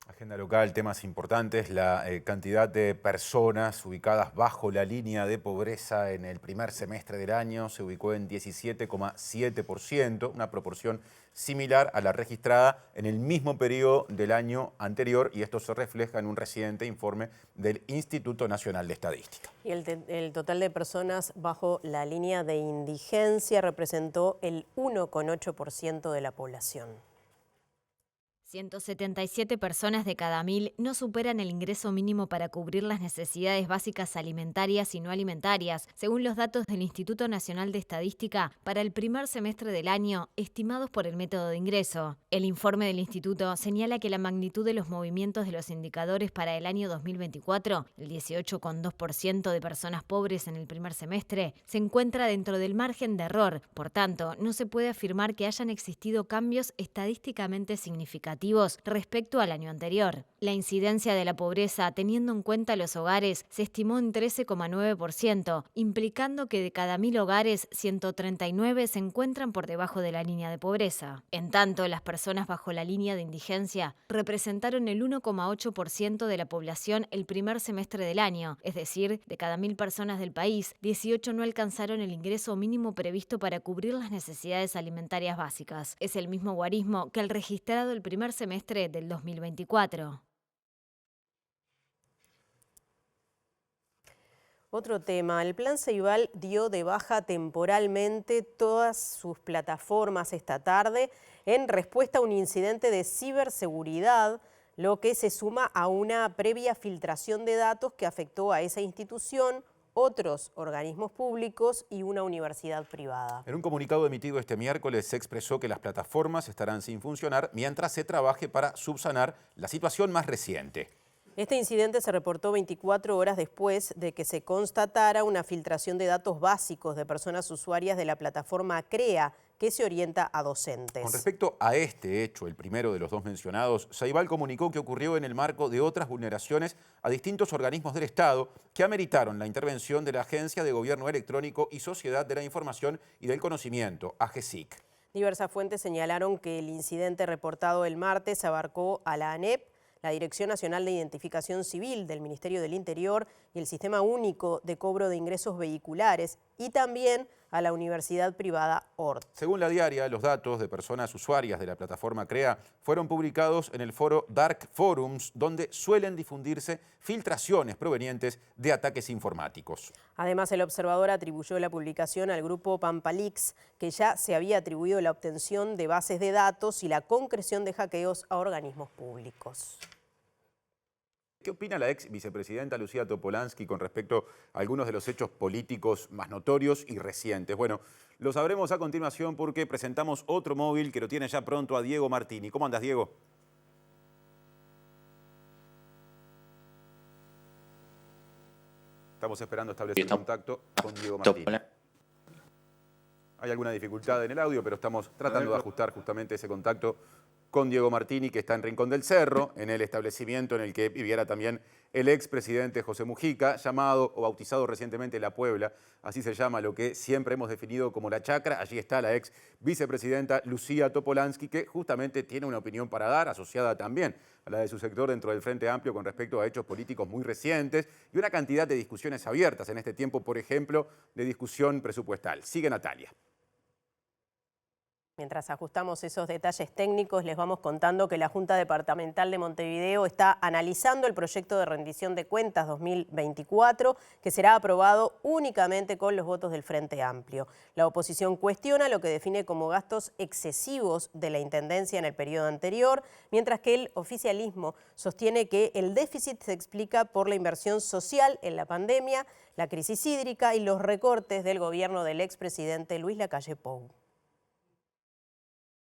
Agenda local, temas importantes, la cantidad de personas ubicadas bajo la línea de pobreza en el primer semestre del año se ubicó en 17,7%, una proporción similar a la registrada en el mismo periodo del año anterior, y esto se refleja en un reciente informe del Instituto Nacional de Estadística. Y el total de personas bajo la línea de indigencia representó el 1,8% de la población. 177 personas de cada 1000 no superan el ingreso mínimo para cubrir las necesidades básicas alimentarias y no alimentarias, según los datos del Instituto Nacional de Estadística para el primer semestre del año, estimados por el método de ingreso. El informe del instituto señala que la magnitud de los movimientos de los indicadores para el año 2024, el 18,2% de personas pobres en el primer semestre, se encuentra dentro del margen de error. Por tanto, no se puede afirmar que hayan existido cambios estadísticamente significativos respecto al año anterior. La incidencia de la pobreza, teniendo en cuenta los hogares, se estimó en 13,9%, implicando que de cada 1000 hogares, 139 se encuentran por debajo de la línea de pobreza. En tanto, las personas bajo la línea de indigencia representaron el 1,8% de la población el primer semestre del año, es decir, de cada 1000 personas del país, 18 no alcanzaron el ingreso mínimo previsto para cubrir las necesidades alimentarias básicas. Es el mismo guarismo que el registrado el primer semestre del 2024. Otro tema, el Plan Ceibal dio de baja temporalmente todas sus plataformas esta tarde en respuesta a un incidente de ciberseguridad, lo que se suma a una previa filtración de datos que afectó a esa institución, otros organismos públicos y una universidad privada. En un comunicado emitido este miércoles se expresó que las plataformas estarán sin funcionar mientras se trabaje para subsanar la situación más reciente. Este incidente se reportó 24 horas después de que se constatara una filtración de datos básicos de personas usuarias de la plataforma CREA, que se orienta a docentes. Con respecto a este hecho, el primero de los dos mencionados, Ceibal comunicó que ocurrió en el marco de otras vulneraciones a distintos organismos del Estado que ameritaron la intervención de la Agencia de Gobierno Electrónico y Sociedad de la Información y del Conocimiento, AGESIC. Diversas fuentes señalaron que el incidente reportado el martes abarcó a la ANEP, la Dirección Nacional de Identificación Civil del Ministerio del Interior y el Sistema Único de Cobro de Ingresos Vehiculares, y también a la universidad privada Ort. Según la diaria, los datos de personas usuarias de la plataforma CREA fueron publicados en el foro Dark Forums, donde suelen difundirse filtraciones provenientes de ataques informáticos. Además, el observador atribuyó la publicación al grupo Pampalix, que ya se había atribuido la obtención de bases de datos y la concreción de hackeos a organismos públicos. ¿Qué opina la ex vicepresidenta Lucía Topolansky con respecto a algunos de los hechos políticos más notorios y recientes? Bueno, lo sabremos a continuación porque presentamos otro móvil que lo tiene ya pronto a Diego Martini. ¿Cómo andas, Diego? Estamos esperando establecer contacto con Diego Martini. Hay alguna dificultad en el audio, pero estamos tratando de ajustar justamente ese contacto con Diego Martini, que está en Rincón del Cerro, en el establecimiento en el que viviera también el expresidente José Mujica, llamado o bautizado recientemente La Puebla, así se llama lo que siempre hemos definido como la chacra. Allí está la ex vicepresidenta Lucía Topolansky, que justamente tiene una opinión para dar, asociada también a la de su sector dentro del Frente Amplio con respecto a hechos políticos muy recientes y una cantidad de discusiones abiertas en este tiempo, por ejemplo, de discusión presupuestal. Sigue Natalia. Mientras ajustamos esos detalles técnicos, les vamos contando que la Junta Departamental de Montevideo está analizando el proyecto de rendición de cuentas 2024, que será aprobado únicamente con los votos del Frente Amplio. La oposición cuestiona lo que define como gastos excesivos de la Intendencia en el periodo anterior, mientras que el oficialismo sostiene que el déficit se explica por la inversión social en la pandemia, la crisis hídrica y los recortes del gobierno del expresidente Luis Lacalle Pou,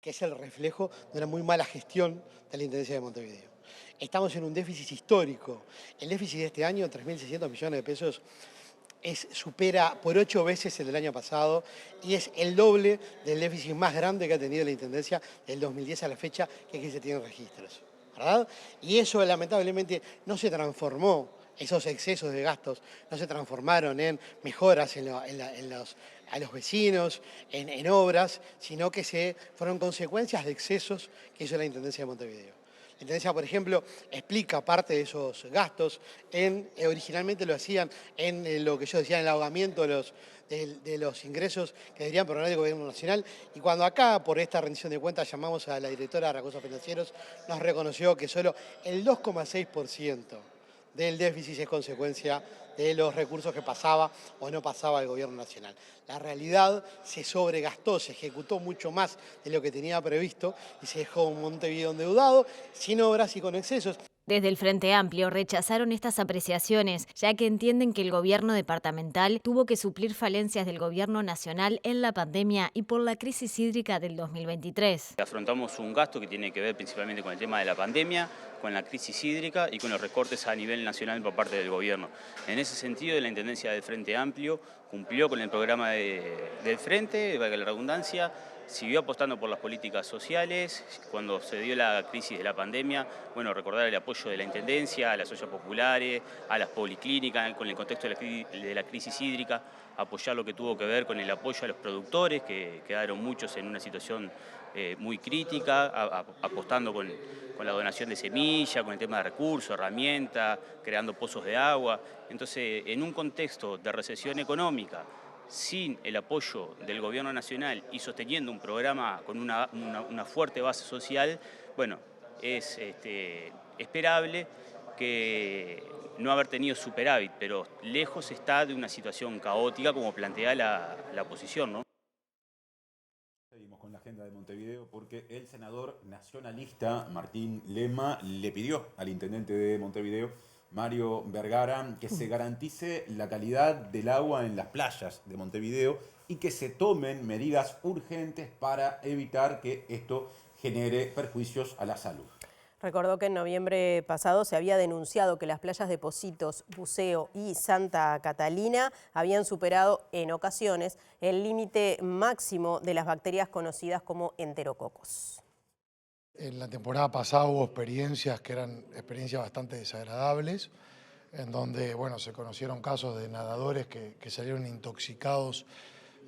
que es el reflejo de una muy mala gestión de la Intendencia de Montevideo. Estamos en un déficit histórico. El déficit de este año, 3.600 millones de pesos, supera por 8 veces el del año pasado y es el doble del déficit más grande que ha tenido la Intendencia del 2010 a la fecha que se tienen registros, ¿verdad? Y eso lamentablemente no se transformó, esos excesos de gastos no se transformaron en mejoras a los vecinos, en obras, sino que fueron consecuencias de excesos que hizo la Intendencia de Montevideo. La Intendencia, por ejemplo, explica parte de esos gastos originalmente lo hacían en lo que yo decía, en el ahogamiento de los ingresos que deberían proveer el Gobierno Nacional, y cuando acá, por esta rendición de cuentas, llamamos a la directora de Recursos Financieros, nos reconoció que solo el 2,6% del déficit es consecuencia de los recursos que pasaba o no pasaba el Gobierno Nacional. La realidad, se sobregastó, se ejecutó mucho más de lo que tenía previsto y se dejó un Montevideo endeudado, sin obras y con excesos. Desde el Frente Amplio rechazaron estas apreciaciones, ya que entienden que el gobierno departamental tuvo que suplir falencias del gobierno nacional en la pandemia y por la crisis hídrica del 2023. Afrontamos un gasto que tiene que ver principalmente con el tema de la pandemia, con la crisis hídrica y con los recortes a nivel nacional por parte del gobierno. En ese sentido, la Intendencia del Frente Amplio cumplió con el programa del Frente, valga la redundancia, siguió apostando por las políticas sociales. Cuando se dio la crisis de la pandemia, bueno, recordar el apoyo de la Intendencia, a las ollas populares, a las policlínicas, con el contexto de la crisis hídrica, apoyar lo que tuvo que ver con el apoyo a los productores, que quedaron muchos en una situación muy crítica, apostando con la donación de semillas, con el tema de recursos, herramientas, creando pozos de agua. Entonces, en un contexto de recesión económica, sin el apoyo del Gobierno Nacional y sosteniendo un programa con una fuerte base social, bueno, es esperable que no haber tenido superávit, pero lejos está de una situación caótica como plantea la oposición, ¿no? Seguimos con la agenda de Montevideo porque el senador nacionalista Martín Lema le pidió al intendente de Montevideo, Mario Vergara, que se garantice la calidad del agua en las playas de Montevideo y que se tomen medidas urgentes para evitar que esto genere perjuicios a la salud. Recordó que en noviembre pasado se había denunciado que las playas de Pocitos, Buceo y Santa Catalina habían superado en ocasiones el límite máximo de las bacterias conocidas como enterococos. En la temporada pasada hubo experiencias que eran experiencias bastante desagradables, en donde se conocieron casos de nadadores que salieron intoxicados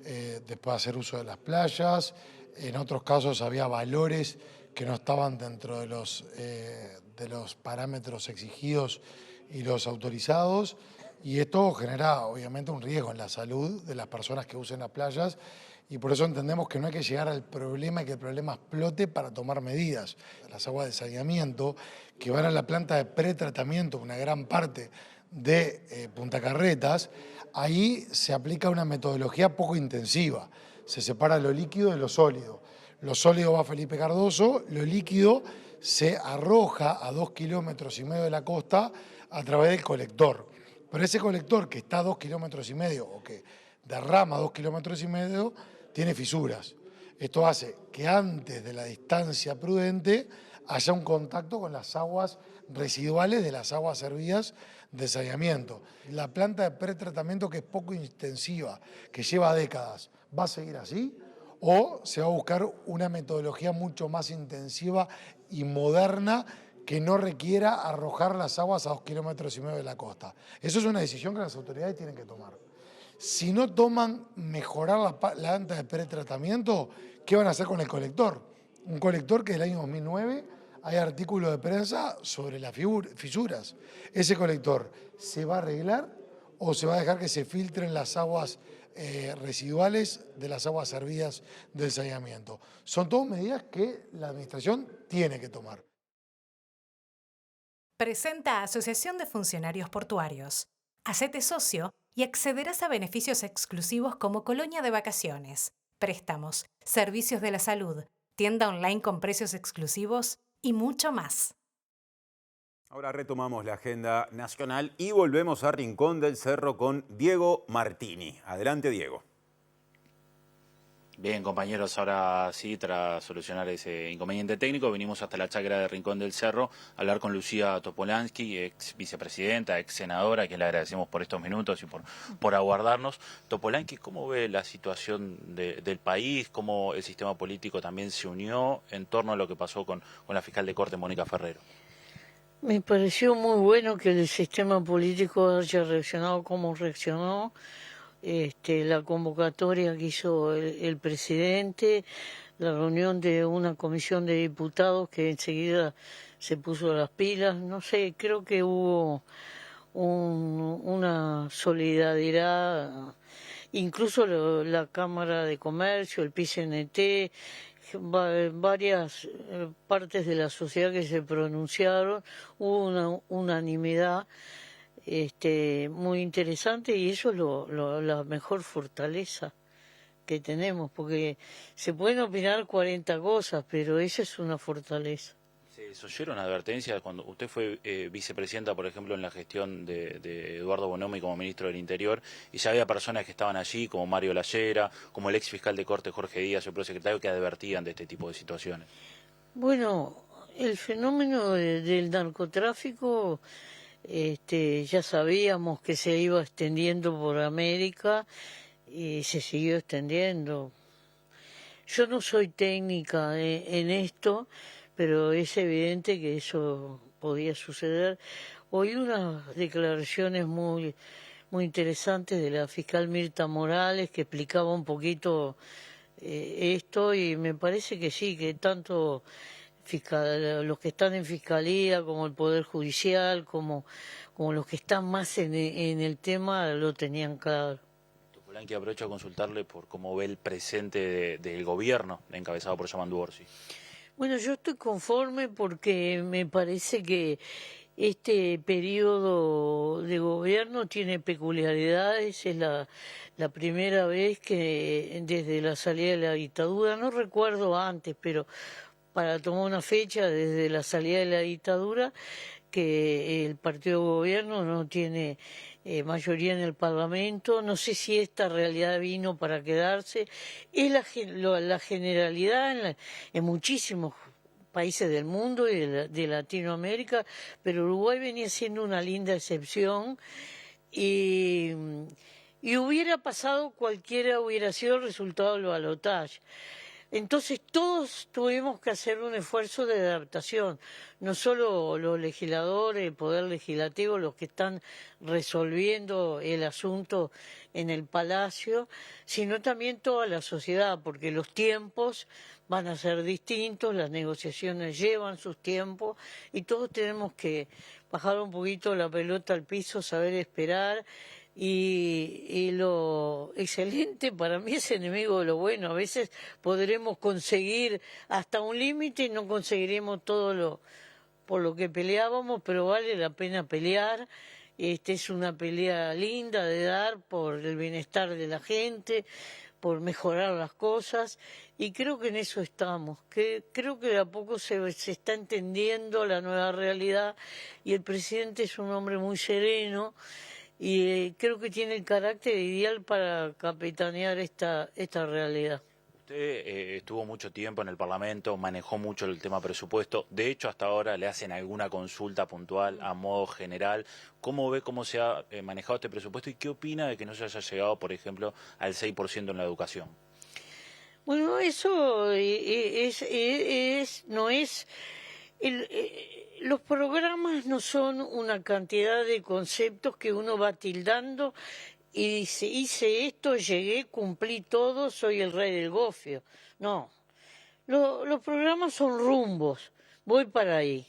después de hacer uso de las playas. En otros casos había valores que no estaban dentro de los parámetros exigidos y los autorizados. y esto genera obviamente un riesgo en la salud de las personas que usen las playas, y por eso entendemos que no hay que llegar al problema y que el problema explote para tomar medidas. Las aguas de saneamiento que van a la planta de pretratamiento, una gran parte de Punta Carretas, ahí se aplica una metodología poco intensiva. Se separa lo líquido de lo sólido. Lo sólido va a Felipe Cardoso, lo líquido se arroja a 2,5 kilómetros de la costa a través del colector. Pero ese colector que está a 2,5 kilómetros o que derrama 2,5 kilómetros tiene fisuras. Esto hace que antes de la distancia prudente haya un contacto con las aguas residuales de las aguas servidas de saneamiento. La planta de pretratamiento, que es poco intensiva, que lleva décadas, ¿va a seguir así? ¿O se va a buscar una metodología mucho más intensiva y moderna que no requiera arrojar las aguas a 2,5 kilómetros de la costa? Eso es una decisión que las autoridades tienen que tomar. Si no toman mejorar la planta de pretratamiento, ¿qué van a hacer con el colector? Un colector que del año 2009 hay artículos de prensa sobre las fisuras. ¿Ese colector se va a arreglar o se va a dejar que se filtren las aguas residuales de las aguas servidas del saneamiento? Son todas medidas que la administración tiene que tomar. Presenta Asociación de Funcionarios Portuarios. Hacete socio y accederás a beneficios exclusivos como colonia de vacaciones, préstamos, servicios de la salud, tienda online con precios exclusivos y mucho más. Ahora retomamos la agenda nacional y volvemos a Rincón del Cerro con Diego Martini. Adelante, Diego. Bien, compañeros, ahora sí, tras solucionar ese inconveniente técnico, venimos hasta la chacra de Rincón del Cerro a hablar con Lucía Topolansky, ex vicepresidenta, ex senadora, a quien le agradecemos por estos minutos y por aguardarnos. Topolansky, ¿cómo ve la situación del país? ¿Cómo el sistema político también se unió en torno a lo que pasó con la fiscal de Corte, Mónica Ferrero? Me pareció muy bueno que el sistema político haya reaccionado como reaccionó. La convocatoria que hizo el presidente, la reunión de una comisión de diputados que enseguida se puso las pilas, no sé, creo que hubo una solidaridad, incluso la Cámara de Comercio, el PCNT, varias partes de la sociedad que se pronunciaron, hubo una unanimidad muy interesante, y eso es la mejor fortaleza que tenemos, porque se pueden opinar 40 cosas, pero esa es una fortaleza. ¿Se oyeron advertencias cuando usted fue vicepresidenta, por ejemplo, en la gestión de Eduardo Bonomi como ministro del Interior, y ya había personas que estaban allí, como Mario Lallera, como el ex fiscal de Corte Jorge Díaz, el prosecretario, que advertían de este tipo de situaciones? Bueno, el fenómeno del narcotráfico ya sabíamos que se iba extendiendo por América y se siguió extendiendo. Yo no soy técnica en esto, pero es evidente que eso podía suceder. Oí unas declaraciones muy interesantes de la fiscal Mirta Morales, que explicaba un poquito esto, y me parece que sí, que tanto los que están en Fiscalía, como el Poder Judicial, como los que están más en el tema, lo tenían claro. Topolansky, aprovecho a consultarle por cómo ve el presente del gobierno encabezado por Yamandu Orsi. Bueno, yo estoy conforme porque me parece que este periodo de gobierno tiene peculiaridades. Es la primera vez que desde la salida de la dictadura, no recuerdo antes, pero para tomar una fecha, desde la salida de la dictadura, que el partido de gobierno no tiene mayoría en el Parlamento. No sé si esta realidad vino para quedarse. Es la generalidad en muchísimos países del mundo y de Latinoamérica, pero Uruguay venía siendo una linda excepción, y hubiera pasado cualquiera, hubiera sido el resultado del balotaje. Entonces todos tuvimos que hacer un esfuerzo de adaptación, no solo los legisladores, el Poder Legislativo, los que están resolviendo el asunto en el Palacio, sino también toda la sociedad, porque los tiempos van a ser distintos, las negociaciones llevan sus tiempos y todos tenemos que bajar un poquito la pelota al piso, saber esperar. Y lo excelente para mí es enemigo de lo bueno. A veces podremos conseguir hasta un límite y no conseguiremos todo por lo que peleábamos, pero vale la pena pelear. Es una pelea linda de dar por el bienestar de la gente, por mejorar las cosas, y creo que en eso estamos. Creo que de a poco se está entendiendo la nueva realidad y el presidente es un hombre muy sereno. Y creo que tiene el carácter ideal para capitanear esta realidad. Usted estuvo mucho tiempo en el Parlamento, manejó mucho el tema presupuesto. De hecho, hasta ahora le hacen alguna consulta puntual a modo general. ¿Cómo ve cómo se ha manejado este presupuesto y qué opina de que no se haya llegado, por ejemplo, al 6% en la educación? Bueno, eso no es... los programas no son una cantidad de conceptos que uno va tildando y dice, hice esto, llegué, cumplí todo, soy el rey del gofio. No, los programas son rumbos, voy para ahí.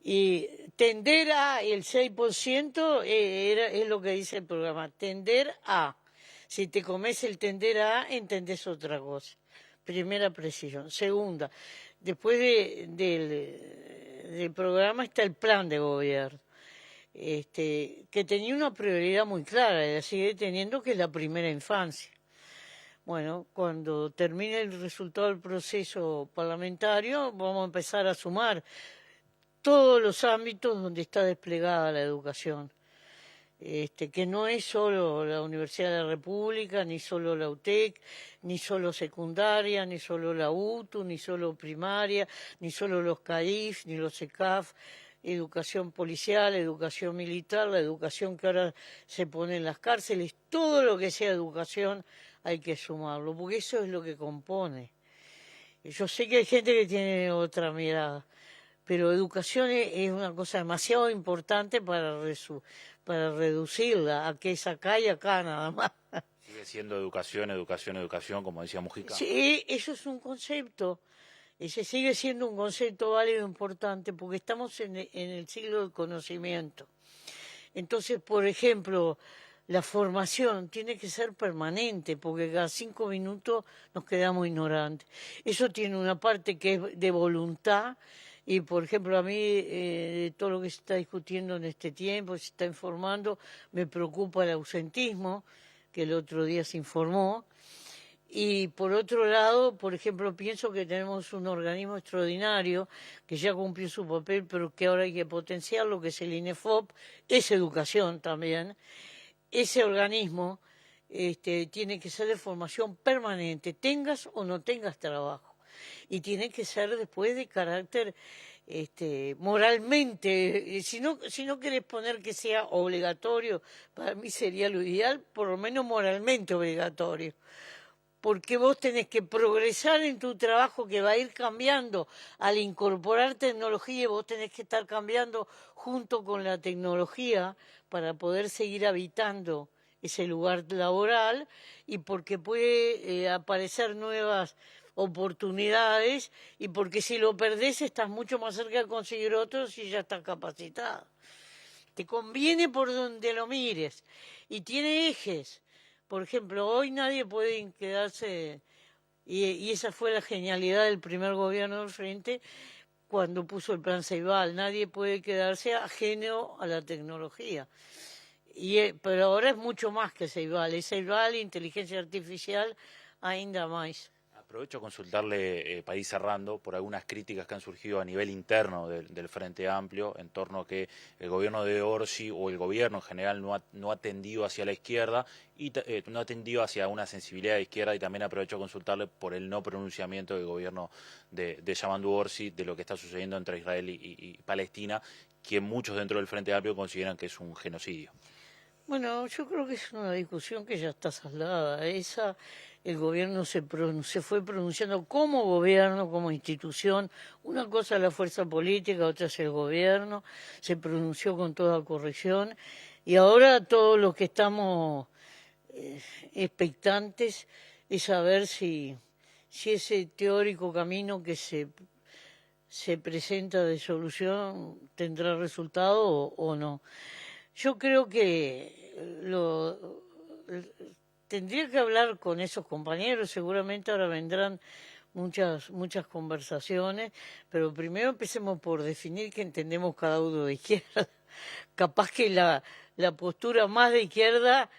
Y tender a el 6% es lo que dice el programa, tender a. Si te comes el tender a, entendés otra cosa. Primera precisión. Segunda, después del programa está el plan de gobierno, que tenía una prioridad muy clara, y la sigue teniendo, que es la primera infancia. Bueno, cuando termine el resultado del proceso parlamentario, vamos a empezar a sumar todos los ámbitos donde está desplegada la educación. Que no es solo la Universidad de la República, ni solo la UTEC, ni solo secundaria, ni solo la UTU, ni solo primaria, ni solo los CAIF, ni los ECAF, educación policial, educación militar, la educación que ahora se pone en las cárceles, todo lo que sea educación hay que sumarlo, porque eso es lo que compone. Yo sé que hay gente que tiene otra mirada, pero educación es una cosa demasiado importante para reducirla a que es acá y acá nada más. Sigue siendo educación, educación, educación, como decía Mujica. Sí, eso es un concepto. Ese sigue siendo un concepto válido e importante porque estamos en el siglo del conocimiento. Entonces, por ejemplo, la formación tiene que ser permanente porque cada 5 minutos nos quedamos ignorantes. Eso tiene una parte que es de voluntad. Y, por ejemplo, a mí, de todo lo que se está discutiendo en este tiempo, se está informando, me preocupa el ausentismo, que el otro día se informó. Y, por otro lado, por ejemplo, pienso que tenemos un organismo extraordinario que ya cumplió su papel, pero que ahora hay que potenciarlo, que es el INEFOP, es educación también. Ese organismo tiene que ser de formación permanente, tengas o no tengas trabajo. Y tiene que ser después de carácter moralmente, si no querés poner que sea obligatorio, para mí sería lo ideal, por lo menos moralmente obligatorio. Porque vos tenés que progresar en tu trabajo que va a ir cambiando. Al incorporar tecnología, vos tenés que estar cambiando junto con la tecnología para poder seguir habitando ese lugar laboral y porque puede aparecer nuevas oportunidades y porque si lo perdés estás mucho más cerca de conseguir otros y ya estás capacitado. Te conviene por donde lo mires y tiene ejes. Por ejemplo, hoy nadie puede quedarse, y esa fue la genialidad del primer gobierno del Frente cuando puso el plan Ceibal, nadie puede quedarse ajeno a la tecnología. Pero ahora es mucho más que Ceibal, es Ceibal, inteligencia artificial, ainda más. Aprovecho a consultarle, para ir cerrando, por algunas críticas que han surgido a nivel interno del Frente Amplio en torno a que el gobierno de Orsi o el gobierno en general no ha tendido hacia la izquierda y no ha tendido hacia una sensibilidad de izquierda, y también aprovecho a consultarle por el no pronunciamiento del gobierno de Yamandu Orsi de lo que está sucediendo entre Israel y Palestina, que muchos dentro del Frente Amplio consideran que es un genocidio. Bueno, yo creo que es una discusión que ya está saldada. El gobierno se fue pronunciando como gobierno, como institución. Una cosa es la fuerza política, otra es el gobierno. Se pronunció con toda corrección. Y ahora todos los que estamos expectantes es saber si ese teórico camino que se presenta de solución tendrá resultado o no. Yo creo que tendría que hablar con esos compañeros, seguramente ahora vendrán muchas conversaciones, pero primero empecemos por definir qué entendemos cada uno de izquierda. Capaz que la postura más de izquierda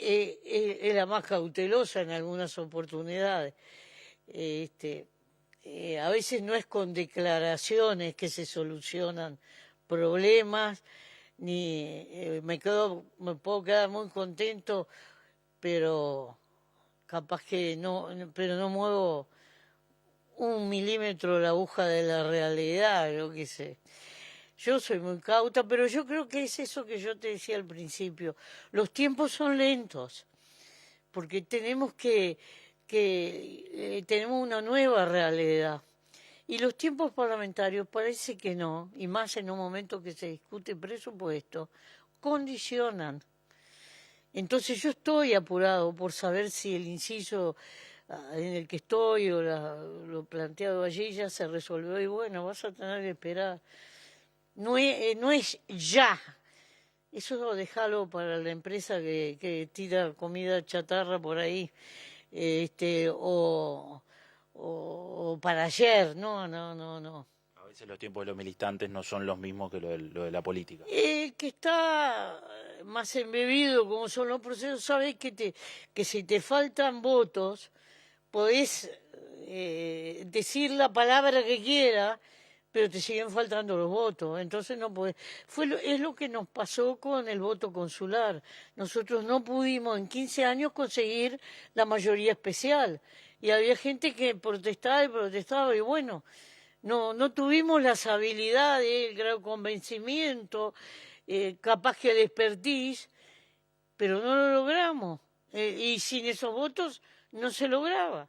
es la más cautelosa en algunas oportunidades. A veces no es con declaraciones que se solucionan problemas, ni me puedo quedar muy contento, pero capaz que no muevo 1 milímetro la aguja de la realidad, yo qué sé. Yo soy muy cauta, pero yo creo que es eso que yo te decía al principio. Los tiempos son lentos, porque tenemos tenemos una nueva realidad. Y los tiempos parlamentarios parece que no, y más en un momento que se discute presupuesto, condicionan. Entonces yo estoy apurado por saber si el inciso en el que estoy o lo planteado allí ya se resolvió, y bueno, vas a tener que esperar. No es ya. Eso déjalo para la empresa que tira comida chatarra por ahí, o para ayer. No. A veces los tiempos de los militantes no son los mismos que lo de la política. El que está más embebido, como son los procesos, sabe que si te faltan votos, podés decir la palabra que quieras, pero te siguen faltando los votos. Entonces no podés. Es lo que nos pasó con el voto consular. Nosotros no pudimos en 15 años conseguir la mayoría especial. Y había gente que protestaba y bueno, no tuvimos las habilidades, el grado de convencimiento, capaz que el expertise, pero no lo logramos. Y sin esos votos no se lograba.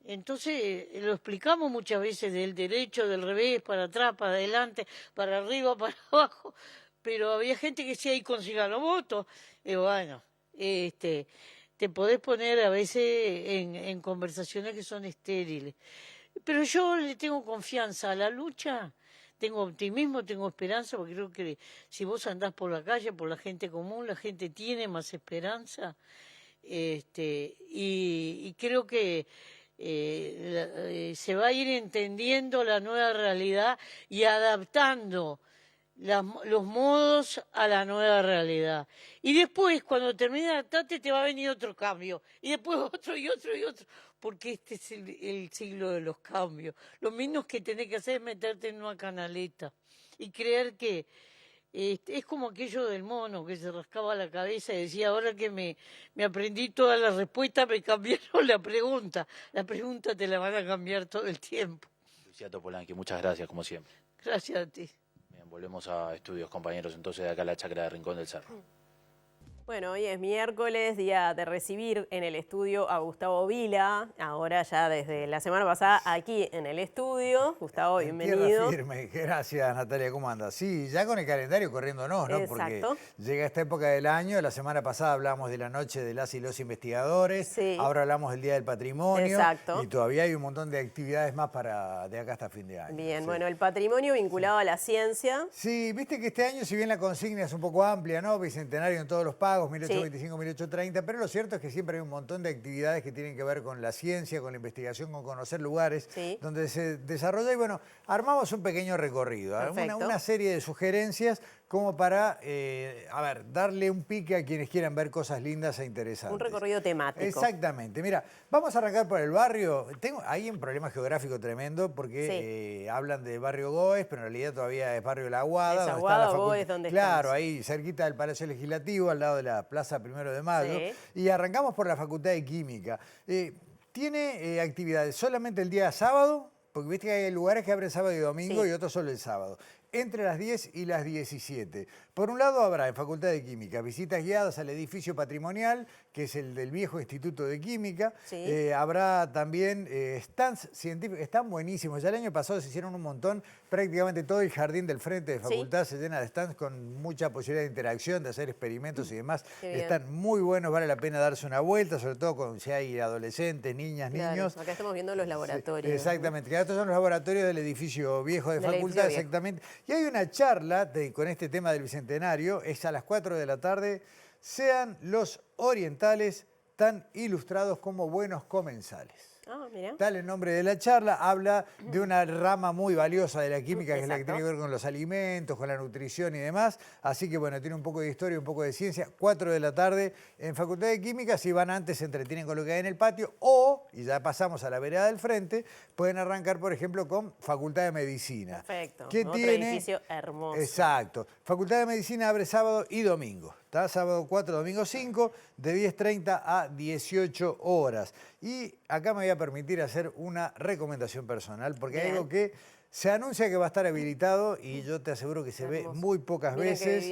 Entonces lo explicamos muchas veces del derecho, del revés, para atrás, para adelante, para arriba, para abajo, pero había gente que decía, ahí consigan los votos. Y bueno, te podés poner a veces en conversaciones que son estériles. Pero yo le tengo confianza a la lucha, tengo optimismo, tengo esperanza, porque creo que si vos andás por la calle, por la gente común, la gente tiene más esperanza. Y creo que se va a ir entendiendo la nueva realidad y adaptando los modos a la nueva realidad. Y después, cuando termine de adaptarte, te va a venir otro cambio. Y después otro y otro y otro. Porque este es el siglo de los cambios. Lo menos que tenés que hacer es meterte en una canaleta y creer que es como aquello del mono que se rascaba la cabeza y decía, ahora que me aprendí todas las respuestas, me cambiaron la pregunta. La pregunta te la van a cambiar todo el tiempo. Lucía Topolansky, muchas gracias, como siempre. Gracias a ti. Bien, volvemos a estudios, compañeros, entonces de acá a la chacra de Rincón del Cerro. Bueno, hoy es miércoles, día de recibir en el estudio a Gustavo Vila, ahora ya desde la semana pasada aquí en el estudio. Gustavo, bienvenido. Tierra firme. Gracias, Natalia, ¿cómo andas? Sí, ya con el calendario corriéndonos, ¿no? Exacto. Porque llega esta época del año, la semana pasada hablamos de la noche de las y los investigadores, sí. Ahora hablamos del Día del Patrimonio. Exacto. Y todavía hay un montón de actividades más de acá hasta fin de año. Bien, sí. Bueno, el patrimonio vinculado a la ciencia. Sí, viste que este año, si bien la consigna es un poco amplia, ¿no? Bicentenario en todos los pagos, 1825, 1830, pero lo cierto es que siempre hay un montón de actividades que tienen que ver con la ciencia, con la investigación, con conocer lugares donde se desarrolla. Y bueno, armamos un pequeño recorrido, una serie de sugerencias como para, darle un pique a quienes quieran ver cosas lindas e interesantes. Un recorrido temático. Exactamente. Mira, vamos a arrancar por el barrio. Hay un problema geográfico tremendo porque hablan de barrio Goes, pero en realidad todavía es barrio La Aguada. Es Aguada o Goes, ¿dónde Claro, estamos? ahí cerquita del Palacio Legislativo, al lado de la Plaza 1 de Mayo. Sí. Y arrancamos por la Facultad de Química. Tiene actividades solamente el día sábado, porque viste que hay lugares que abren sábado y domingo y otros solo el sábado. entre las 10 y las 17. Por un lado habrá en Facultad de Química visitas guiadas al edificio patrimonial, que es el del viejo Instituto de Química. Sí. Habrá también stands científicos, están buenísimos. Ya el año pasado se hicieron un montón, prácticamente todo el jardín del frente de facultad se llena de stands con mucha posibilidad de interacción, de hacer experimentos y demás. Están muy buenos, vale la pena darse una vuelta, sobre todo si hay adolescentes, niñas, niños. Acá estamos viendo los laboratorios. Sí, exactamente, estos son los laboratorios del edificio viejo de facultad, exactamente. Y hay una charla con este tema del Bicentenario, es a las 4 de la tarde. Sean los orientales tan ilustrados como buenos comensales. Ah, mira. Tal el nombre de la charla, habla de una rama muy valiosa de la química, que es la que tiene que ver con los alimentos, con la nutrición y demás. Así que bueno, tiene un poco de historia, un poco de ciencia. 4 de la tarde en Facultad de Química. Si van antes, se entretienen con lo que hay en el patio. O, y ya pasamos a la vereda del frente, pueden arrancar, por ejemplo, con Facultad de Medicina. Perfecto. Que Otro tiene, edificio hermoso. Exacto. Facultad de Medicina abre sábado y domingo. ¿Está? Sábado 4, domingo 5, de 10:30 a 18 horas. Y acá me voy a permitir hacer una recomendación personal, porque hay algo que se anuncia que va a estar habilitado y yo te aseguro que se ve muy pocas veces.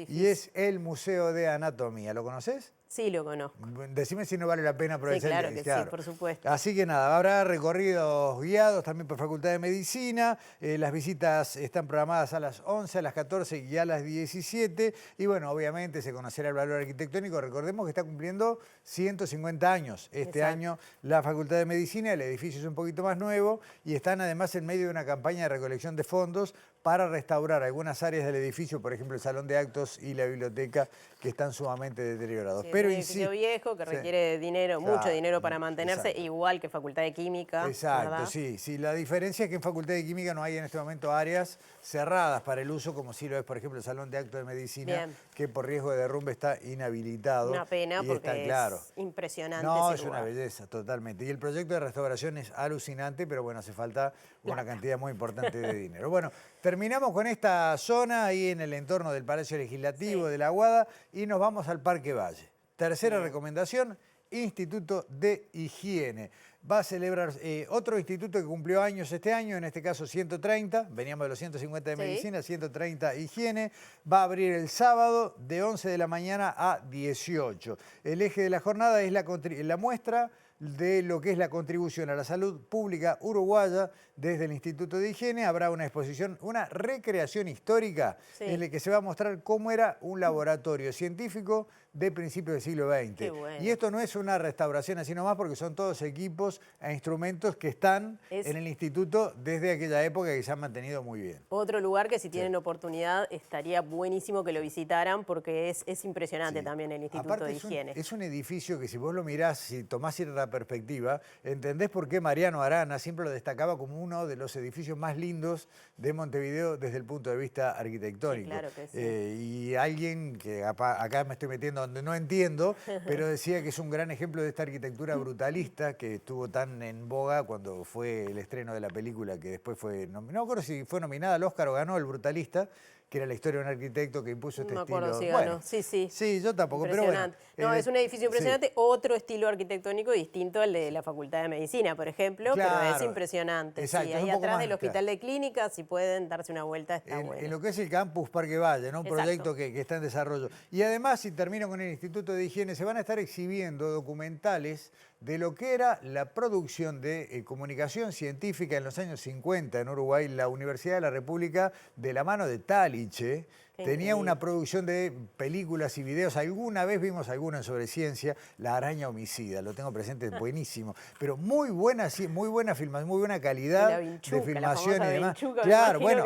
Y es el Museo de Anatomía. ¿Lo conoces? Sí, lo conozco. Decime si no vale la pena aprovechar. Sí, claro que sí, por supuesto. Así que nada, habrá recorridos guiados también por Facultad de Medicina. Las visitas están programadas a las 11, a las 14 y a las 17. Y bueno, obviamente se conocerá el valor arquitectónico. Recordemos que está cumpliendo 150 años este año la Facultad de Medicina. El edificio es un poquito más nuevo y están además en medio de una campaña de recolección de fondos para restaurar algunas áreas del edificio, por ejemplo el salón de actos y la biblioteca, que están sumamente deteriorados. Sí, pero es un edificio viejo que requiere dinero, mucho dinero para mantenerse, igual que Facultad de Química. Exacto, ¿verdad? sí. La diferencia es que en Facultad de Química no hay en este momento áreas cerradas para el uso, como sí lo es, por ejemplo, el salón de actos de medicina, que por riesgo de derrumbe está inhabilitado. Una pena porque claro. es impresionante. No, ese es una lugar. belleza, totalmente. Y el proyecto de restauración es alucinante, pero bueno, hace falta una cantidad muy importante de dinero. Bueno, terminamos con esta zona ahí en el entorno del Palacio Legislativo de la Aguada y nos vamos al Parque Valle. Tercera recomendación, Instituto de Higiene. Va a celebrar otro instituto que cumplió años este año, en este caso 130, veníamos de los 150 de Medicina, 130 Higiene. Va a abrir el sábado de 11 de la mañana a 18. El eje de la jornada es la muestra de lo que es la contribución a la salud pública uruguaya desde el Instituto de Higiene. Habrá una exposición, una recreación histórica en la que se va a mostrar cómo era un laboratorio científico de principios del siglo XX. Bueno. Y esto no es una restauración así nomás, porque son todos equipos e instrumentos que están en el instituto desde aquella época, que se han mantenido muy bien. Otro lugar que si tienen oportunidad estaría buenísimo que lo visitaran, porque es impresionante también el Instituto Aparte de Higiene. Es un edificio que si vos lo mirás, si tomás cierta perspectiva, entendés por qué Mariano Arana siempre lo destacaba como uno de los edificios más lindos de Montevideo desde el punto de vista arquitectónico. Sí, claro que sí. Y alguien que acá me estoy metiendo donde no entiendo, pero decía que es un gran ejemplo de esta arquitectura brutalista que estuvo tan en boga cuando fue el estreno de la película, que después fue, no me acuerdo si fue nominada al Oscar o ganó El Brutalista, que era la historia de un arquitecto que impuso este estilo. No me acuerdo si ganó. Bueno, sí, yo tampoco, pero bueno. No, es un edificio impresionante, otro estilo arquitectónico distinto al de la Facultad de Medicina, por ejemplo, pero es impresionante. Exacto, sí, es un ahí poco atrás más, del Hospital de Clínicas, si pueden darse una vuelta, está bueno. En lo que es el Campus Parque Valle, ¿no? Un proyecto que está en desarrollo. Y además, si termino con el Instituto de Higiene, se van a estar exhibiendo documentales de lo que era la producción de comunicación científica en los años 50 en Uruguay. La Universidad de la República, de la mano de Taliche, tenía una producción de películas y videos. Alguna vez vimos alguna sobre ciencia, La araña homicida, lo tengo presente, buenísimo. Pero muy buena filmación, muy buena calidad de filmación y demás. Claro, bueno,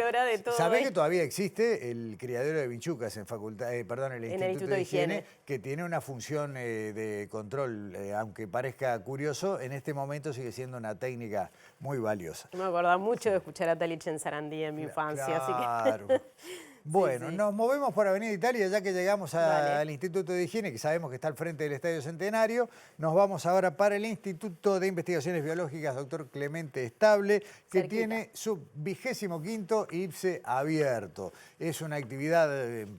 sabés que todavía existe el criadero de vinchucas en el Instituto de Higiene, que tiene una función de control, aunque parezca curioso, en este momento sigue siendo una técnica muy valiosa. Me acordaba mucho de escuchar a Taliche en Sarandí en mi infancia, así que... Bueno, Sí. nos movemos por Avenida Italia, ya que llegamos al Instituto de Higiene, que sabemos que está al frente del Estadio Centenario. Nos vamos ahora para el Instituto de Investigaciones Biológicas, doctor Clemente Estable, que tiene su 25º IPSE abierto. Es una actividad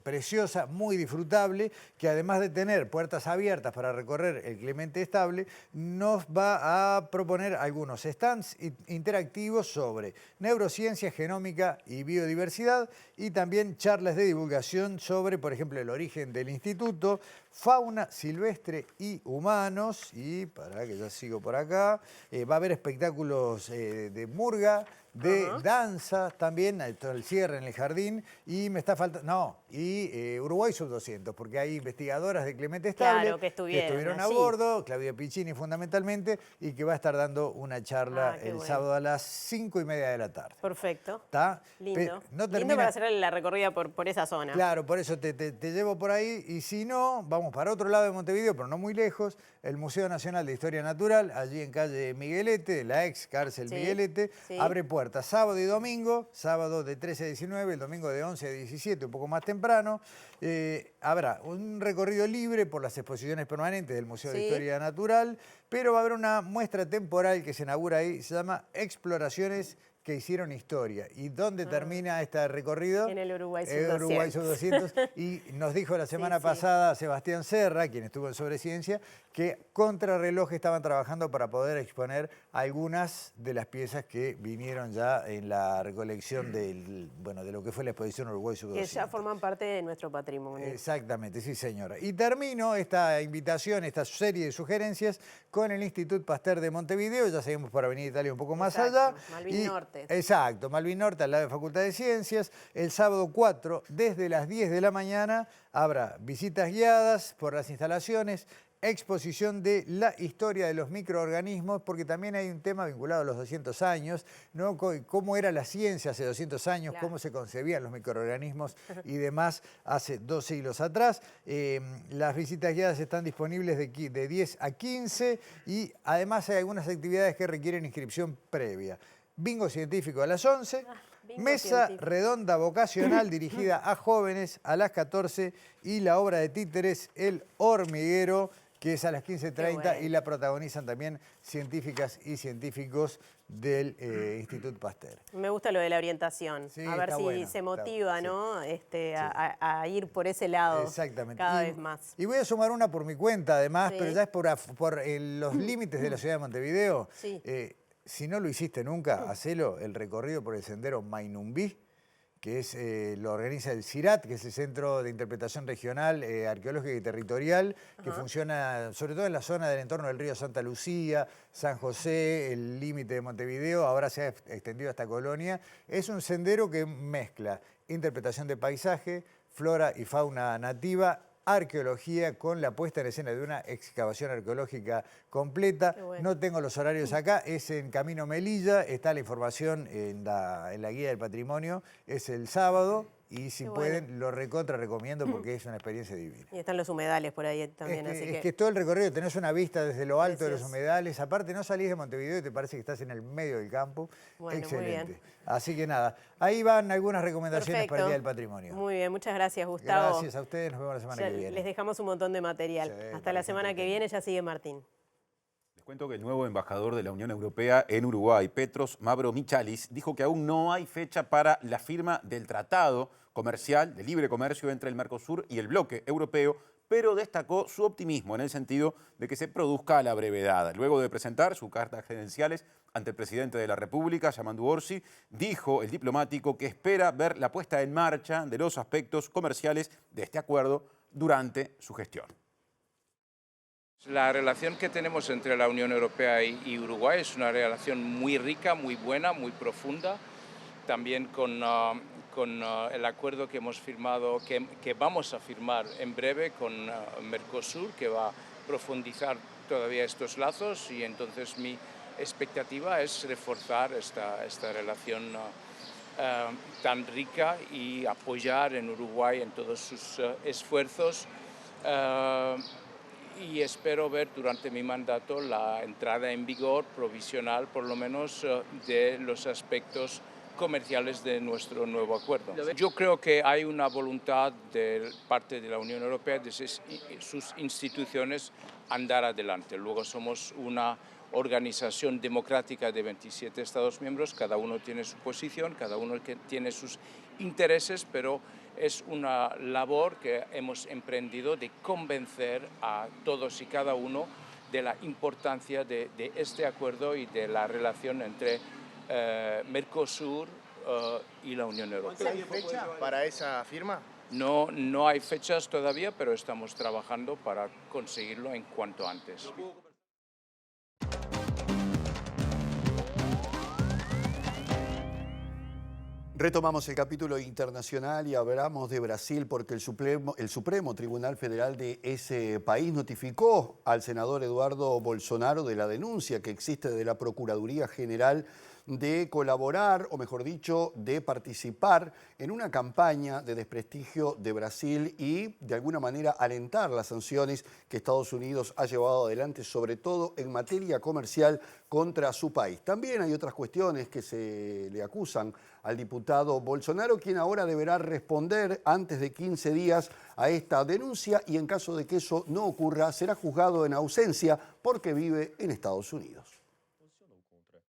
preciosa, muy disfrutable, que además de tener puertas abiertas para recorrer el Clemente Estable, nos va a proponer algunos stands interactivos sobre neurociencia, genómica y biodiversidad, y también charlas de divulgación sobre, por ejemplo, el origen del instituto, fauna silvestre y humanos, y para que ya sigo por acá, va a haber espectáculos de murga, de danza también, el cierre en el jardín, y me está faltando, Uruguay Sub-200, porque hay investigadoras de Clemente Estable que estuvieron a bordo, Claudia Piccini fundamentalmente, y que va a estar dando una charla el sábado a las 5:30 de la tarde. Perfecto. ¿Está? Lindo. No termina... Lindo para hacer la recorrida por esa zona. Claro, por eso te llevo por ahí, y si no, vamos para otro lado de Montevideo, pero no muy lejos, el Museo Nacional de Historia Natural, allí en calle Miguelete, la ex cárcel Miguelete, abre puertas sábado y domingo, sábado de 13 a 19, el domingo de 11 a 17, un poco más temprano. Habrá un recorrido libre por las exposiciones permanentes del Museo de Historia Natural, pero va a haber una muestra temporal que se inaugura ahí, se llama Exploraciones que hicieron historia. ¿Y dónde termina este recorrido? En el Uruguay Sub-200. Uruguay Sub-200. Y nos dijo la semana pasada Sebastián Serra, quien estuvo en Sobre Ciencia, que Contrarreloj estaban trabajando para poder exponer algunas de las piezas que vinieron ya en la recolección de lo que fue la exposición Uruguay Sub-200. Que ya forman parte de nuestro patrimonio. Exactamente, sí señora. Y termino esta invitación, esta serie de sugerencias con el Institut Pasteur de Montevideo. Ya seguimos por Avenida Italia un poco más allá. Malvin Norte. Exacto, Malvin Norte, al lado de Facultad de Ciencias. El sábado 4, desde las 10 de la mañana, habrá visitas guiadas por las instalaciones, exposición de la historia de los microorganismos, porque también hay un tema vinculado a los 200 años, ¿no? Cómo era la ciencia hace 200 años, cómo se concebían los microorganismos y demás hace 2 siglos atrás. Las visitas guiadas están disponibles de 10 a 15 y además hay algunas actividades que requieren inscripción previa. Bingo científico a las 11. Mesa redonda vocacional dirigida a jóvenes a las 14 y la obra de títeres El Hormiguero, que es a las 15:30 y la protagonizan también científicas y científicos del Institut Pasteur. Me gusta lo de la orientación, a ver si se motiva, ¿no? A ir por ese lado. Exactamente. Cada vez más. Y voy a sumar una por mi cuenta, además, pero ya es por los límites de la ciudad de Montevideo. Si no lo hiciste nunca, hacelo, el recorrido por el sendero Mainumbí, que lo organiza el CIRAT, que es el Centro de Interpretación Regional, Arqueológica y Territorial, que funciona sobre todo en la zona del entorno del río Santa Lucía, San José, el límite de Montevideo, ahora se ha extendido hasta Colonia. Es un sendero que mezcla interpretación de paisaje, flora y fauna nativa, arqueología con la puesta en escena de una excavación arqueológica completa. No tengo los horarios acá, es en Camino Melilla, está la información en la guía del patrimonio, es el sábado y si pueden lo recomiendo porque es una experiencia divina. Y están los humedales por ahí también. Es que todo el recorrido tenés una vista desde lo alto de los humedales, aparte no salís de Montevideo y te parece que estás en el medio del campo. Bueno, excelente. muy bien. Así que nada, ahí van algunas recomendaciones para el Día del Patrimonio. Muy bien, muchas gracias, Gustavo. Gracias a ustedes, nos vemos la semana que viene. Les dejamos un montón de material. Hasta la semana que viene, ya sigue Martín. Les cuento que el nuevo embajador de la Unión Europea en Uruguay, Petros Mavromichalis, dijo que aún no hay fecha para la firma del tratado comercial de libre comercio entre el Mercosur y el bloque europeo, pero destacó su optimismo en el sentido de que se produzca a la brevedad. Luego de presentar sus cartas credenciales ante el presidente de la República, Yamandu Orsi, dijo el diplomático que espera ver la puesta en marcha de los aspectos comerciales de este acuerdo durante su gestión. La relación que tenemos entre la Unión Europea y Uruguay es una relación muy rica, muy buena, muy profunda. También con el acuerdo que hemos firmado, que vamos a firmar en breve con Mercosur, que va a profundizar todavía estos lazos, y entonces mi expectativa es reforzar esta relación tan rica y apoyar en Uruguay en todos sus esfuerzos. Y espero ver durante mi mandato la entrada en vigor provisional, por lo menos, de los aspectos comerciales de nuestro nuevo acuerdo. Yo creo que hay una voluntad de parte de la Unión Europea, de sus instituciones, andar adelante. Luego somos una organización democrática de 27 Estados miembros, cada uno tiene su posición, cada uno tiene sus intereses, pero es una labor que hemos emprendido de convencer a todos y cada uno de la importancia de este acuerdo y de la relación entre Mercosur y la Unión Europea. ¿Hay fecha para esa firma? No hay fechas todavía, pero estamos trabajando para conseguirlo en cuanto antes. Retomamos el capítulo internacional y hablamos de Brasil porque el Supremo Tribunal Federal de ese país notificó al senador Eduardo Bolsonaro de la denuncia que existe de la Procuraduría General de colaborar, o mejor dicho, de participar en una campaña de desprestigio de Brasil y de alguna manera alentar las sanciones que Estados Unidos ha llevado adelante, sobre todo en materia comercial contra su país. También hay otras cuestiones que se le acusan al diputado Bolsonaro, quien ahora deberá responder antes de 15 días a esta denuncia y en caso de que eso no ocurra, será juzgado en ausencia porque vive en Estados Unidos.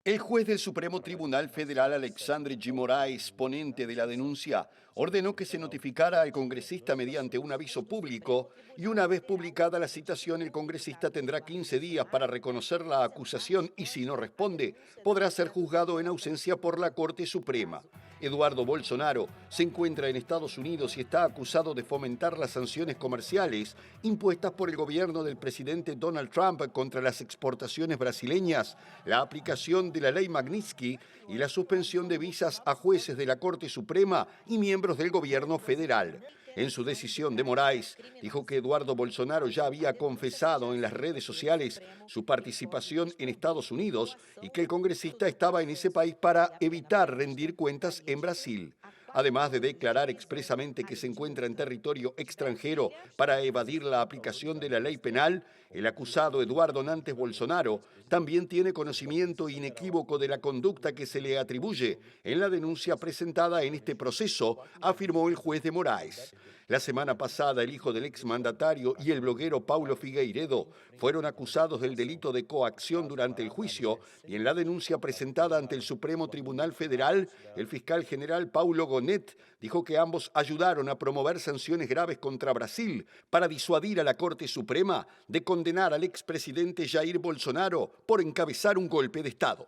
El juez del Supremo Tribunal Federal, Alexandre de Moraes, ponente de la denuncia, ordenó que se notificara al congresista mediante un aviso público y una vez publicada la citación, el congresista tendrá 15 días para reconocer la acusación y si no responde, podrá ser juzgado en ausencia por la Corte Suprema. Eduardo Bolsonaro se encuentra en Estados Unidos y está acusado de fomentar las sanciones comerciales impuestas por el gobierno del presidente Donald Trump contra las exportaciones brasileñas, la aplicación de la ley Magnitsky y la suspensión de visas a jueces de la Corte Suprema y miembros del gobierno federal. En su decisión, de Moraes dijo que Eduardo Bolsonaro ya había confesado en las redes sociales su participación en Estados Unidos y que el congresista estaba en ese país para evitar rendir cuentas en Brasil. Además de declarar expresamente que se encuentra en territorio extranjero para evadir la aplicación de la ley penal, el acusado Eduardo Nantes Bolsonaro también tiene conocimiento inequívoco de la conducta que se le atribuye en la denuncia presentada en este proceso, afirmó el juez de Moraes. La semana pasada, el hijo del exmandatario y el bloguero Paulo Figueiredo fueron acusados del delito de coacción durante el juicio y en la denuncia presentada ante el Supremo Tribunal Federal, el fiscal general Paulo Gonet dijo que ambos ayudaron a promover sanciones graves contra Brasil para disuadir a la Corte Suprema de condenar al expresidente Jair Bolsonaro por encabezar un golpe de Estado.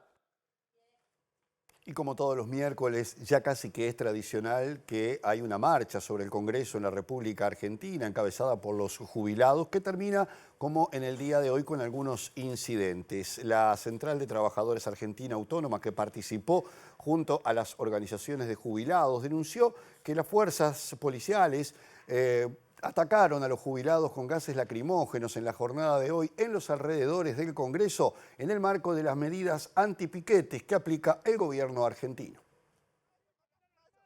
Y como todos los miércoles, ya casi que es tradicional que hay una marcha sobre el Congreso en la República Argentina, encabezada por los jubilados, que termina como en el día de hoy con algunos incidentes. La Central de Trabajadores Argentina Autónoma, que participó junto a las organizaciones de jubilados, denunció que las fuerzas policiales atacaron a los jubilados con gases lacrimógenos en la jornada de hoy en los alrededores del Congreso en el marco de las medidas antipiquetes que aplica el gobierno argentino.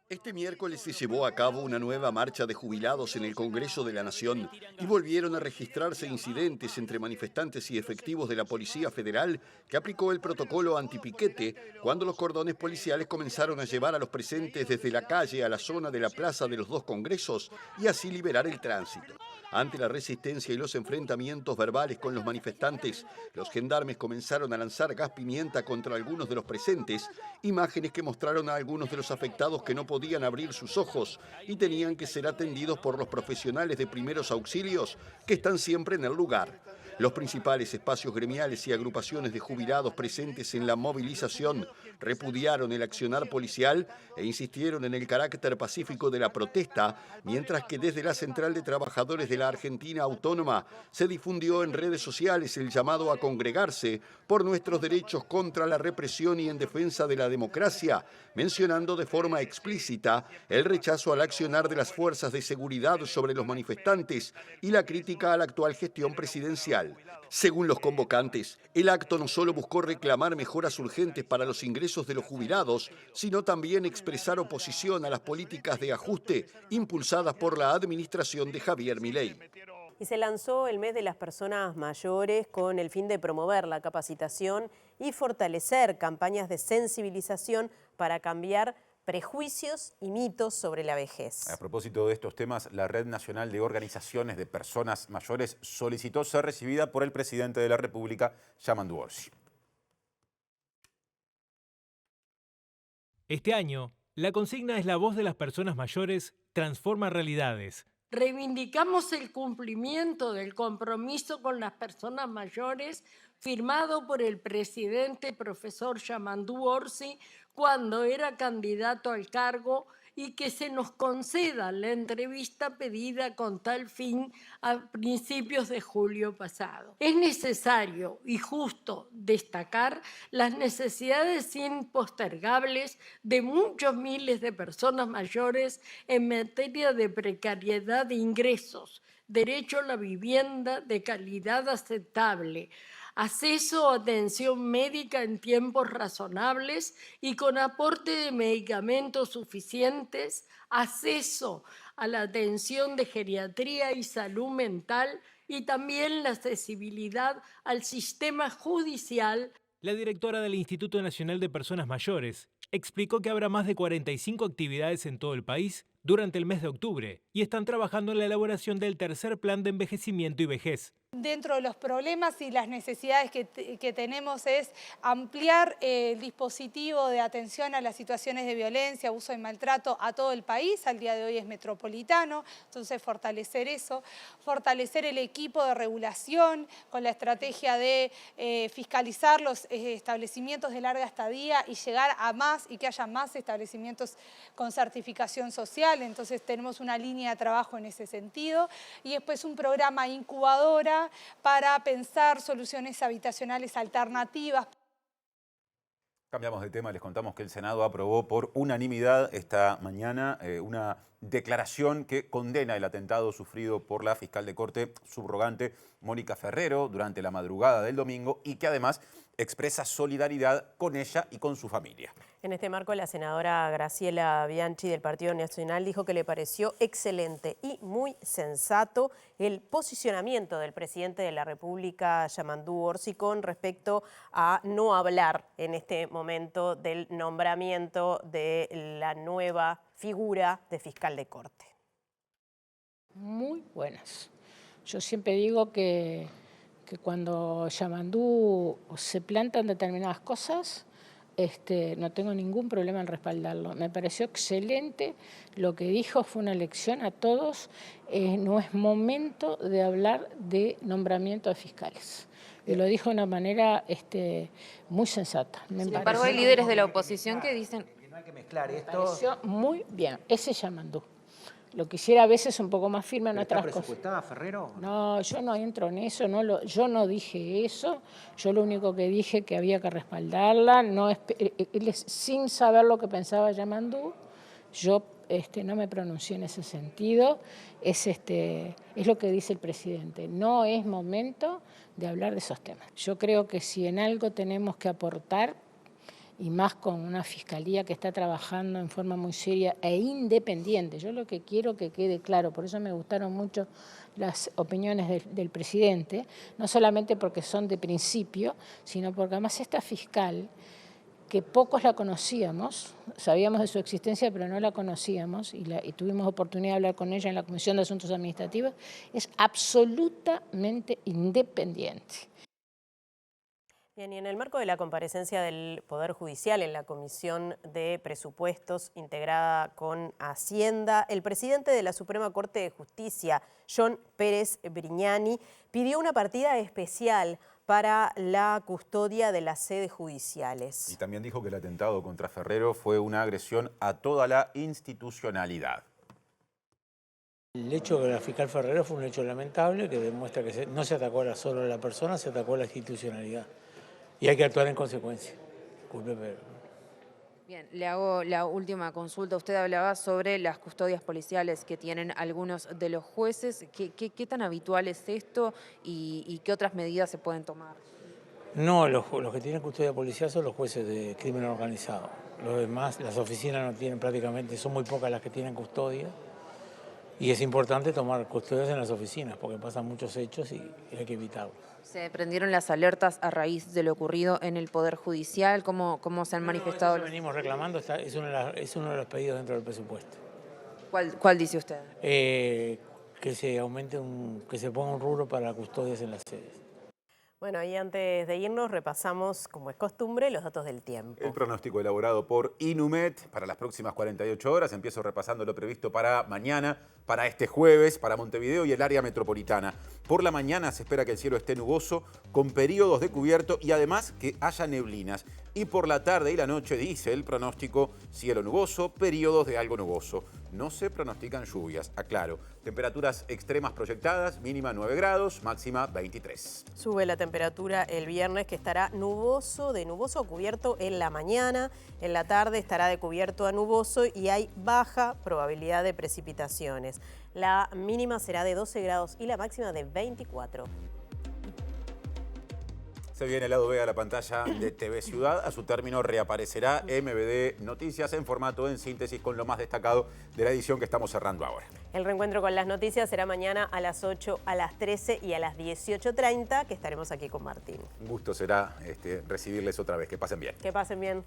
Este miércoles se llevó a cabo una nueva marcha de jubilados en el Congreso de la Nación y volvieron a registrarse incidentes entre manifestantes y efectivos de la Policía Federal que aplicó el protocolo antipiquete cuando los cordones policiales comenzaron a llevar a los presentes desde la calle a la zona de la plaza de los dos congresos y así liberar el tránsito. Ante la resistencia y los enfrentamientos verbales con los manifestantes, los gendarmes comenzaron a lanzar gas pimienta contra algunos de los presentes, imágenes que mostraron a algunos de los afectados que no podían abrir sus ojos y tenían que ser atendidos por los profesionales de primeros auxilios que están siempre en el lugar. Los principales espacios gremiales y agrupaciones de jubilados presentes en la movilización repudiaron el accionar policial e insistieron en el carácter pacífico de la protesta, mientras que desde la Central de Trabajadores de la Argentina Autónoma se difundió en redes sociales el llamado a congregarse por nuestros derechos contra la represión y en defensa de la democracia, mencionando de forma explícita el rechazo al accionar de las fuerzas de seguridad sobre los manifestantes y la crítica a la actual gestión presidencial. Según los convocantes, el acto no solo buscó reclamar mejoras urgentes para los ingresos de los jubilados, sino también expresar oposición a las políticas de ajuste impulsadas por la administración de Javier Milei. y se lanzó el mes de las personas mayores con el fin de promover la capacitación y fortalecer campañas de sensibilización para cambiar prejuicios y mitos sobre la vejez. A propósito de estos temas, la Red Nacional de Organizaciones de Personas Mayores solicitó ser recibida por el presidente de la República, Yamandu Orsi. Este año, la consigna es la voz de las personas mayores transforma realidades. Reivindicamos el cumplimiento del compromiso con las personas mayores firmado por el presidente profesor Yamandu Orsi cuando era candidato al cargo y que se nos conceda la entrevista pedida con tal fin a principios de julio pasado. Es necesario y justo destacar las necesidades impostergables de muchos miles de personas mayores en materia de precariedad de ingresos, derecho a la vivienda de calidad aceptable, acceso a atención médica en tiempos razonables y con aporte de medicamentos suficientes, acceso a la atención de geriatría y salud mental y también la accesibilidad al sistema judicial. La directora del Instituto Nacional de Personas Mayores explicó que habrá más de 45 actividades en todo el país durante el mes de octubre y están trabajando en la elaboración del tercer plan de envejecimiento y vejez. Dentro de los problemas y las necesidades que tenemos es ampliar el dispositivo de atención a las situaciones de violencia, abuso y maltrato a todo el país. Al día de hoy es metropolitano, entonces fortalecer eso, fortalecer el equipo de regulación con la estrategia de fiscalizar los establecimientos de larga estadía y llegar a más y que haya más establecimientos con certificación social. Entonces tenemos una línea de trabajo en ese sentido y después un programa incubadora para pensar soluciones habitacionales alternativas. Cambiamos de tema, les contamos que el Senado aprobó por unanimidad esta mañana una declaración que condena el atentado sufrido por la fiscal de corte subrogante Mónica Ferrero durante la madrugada del domingo y que además expresa solidaridad con ella y con su familia. En este marco, la senadora Graciela Bianchi del Partido Nacional dijo que le pareció excelente y muy sensato el posicionamiento del presidente de la República, Yamandu Orsi, con respecto a no hablar en este momento del nombramiento de la nueva figura de fiscal de corte. Muy buenas. Yo siempre digo que cuando Yamandu se plantan determinadas cosas, no tengo ningún problema en respaldarlo. Me pareció excelente lo que dijo, fue una lección a todos. No es momento de hablar de nombramiento de fiscales. Y lo dijo de una manera muy sensata. Sin embargo, hay líderes de la oposición que dicen que no hay que mezclar esto. Me pareció muy bien, ese Yamandu. Lo quisiera a veces un poco más firme en otras cosas. ¿Está presupuestada Ferrero? No, yo no entro en eso, yo no dije eso. Yo lo único que dije que había que respaldarla, sin saber lo que pensaba Yamandu, yo no me pronuncié en ese sentido. Es lo que dice el presidente, no es momento de hablar de esos temas. Yo creo que si en algo tenemos que aportar, y más con una fiscalía que está trabajando en forma muy seria e independiente. Yo lo que quiero que quede claro, por eso me gustaron mucho las opiniones del presidente, no solamente porque son de principio, sino porque además esta fiscal, que pocos la conocíamos, sabíamos de su existencia pero no la conocíamos y tuvimos oportunidad de hablar con ella en la Comisión de Asuntos Administrativos, es absolutamente independiente. Bien, y en el marco de la comparecencia del Poder Judicial en la Comisión de Presupuestos integrada con Hacienda, el presidente de la Suprema Corte de Justicia, John Pérez Brignani, pidió una partida especial para la custodia de las sedes judiciales. Y también dijo que el atentado contra Ferrero fue una agresión a toda la institucionalidad. El hecho de la fiscal Ferrero fue un hecho lamentable que demuestra que no se atacó solo a la persona, se atacó a la institucionalidad. Y hay que actuar en consecuencia. Disculpe, pero... Bien, le hago la última consulta. Usted hablaba sobre las custodias policiales que tienen algunos de los jueces. ¿Qué tan habitual es esto y qué otras medidas se pueden tomar? No, los que tienen custodia policial son los jueces de crimen organizado. Los demás, las oficinas no tienen prácticamente, son muy pocas las que tienen custodia. Y es importante tomar custodias en las oficinas porque pasan muchos hechos y hay que evitarlos. ¿Se prendieron las alertas a raíz de lo ocurrido en el Poder Judicial? ¿Cómo se han manifestado? Lo venimos reclamando, es uno de los pedidos dentro del presupuesto. ¿Cuál dice usted? Que se aumente, que se ponga un rubro para custodias en las sedes. Bueno, y antes de irnos repasamos, como es costumbre, los datos del tiempo. El pronóstico elaborado por Inumet para las próximas 48 horas. Empiezo repasando lo previsto para mañana, para este jueves, para Montevideo y el área metropolitana. Por la mañana se espera que el cielo esté nuboso, con periodos de cubierto y además que haya neblinas. Y por la tarde y la noche, dice el pronóstico, cielo nuboso, periodos de algo nuboso. No se pronostican lluvias, aclaro. Temperaturas extremas proyectadas, mínima 9 grados, máxima 23. Sube la temperatura el viernes, que estará nuboso, de nuboso a cubierto en la mañana. En la tarde estará de cubierto a nuboso y hay baja probabilidad de precipitaciones. La mínima será de 12 grados y la máxima de 24. Se viene el lado B a la pantalla de TV Ciudad. A su término reaparecerá MBD Noticias en formato en síntesis con lo más destacado de la edición que estamos cerrando ahora. El reencuentro con las noticias será mañana a las 8, a las 13 y a las 18:30, que estaremos aquí con Martín. Un gusto será recibirles otra vez. Que pasen bien. Que pasen bien.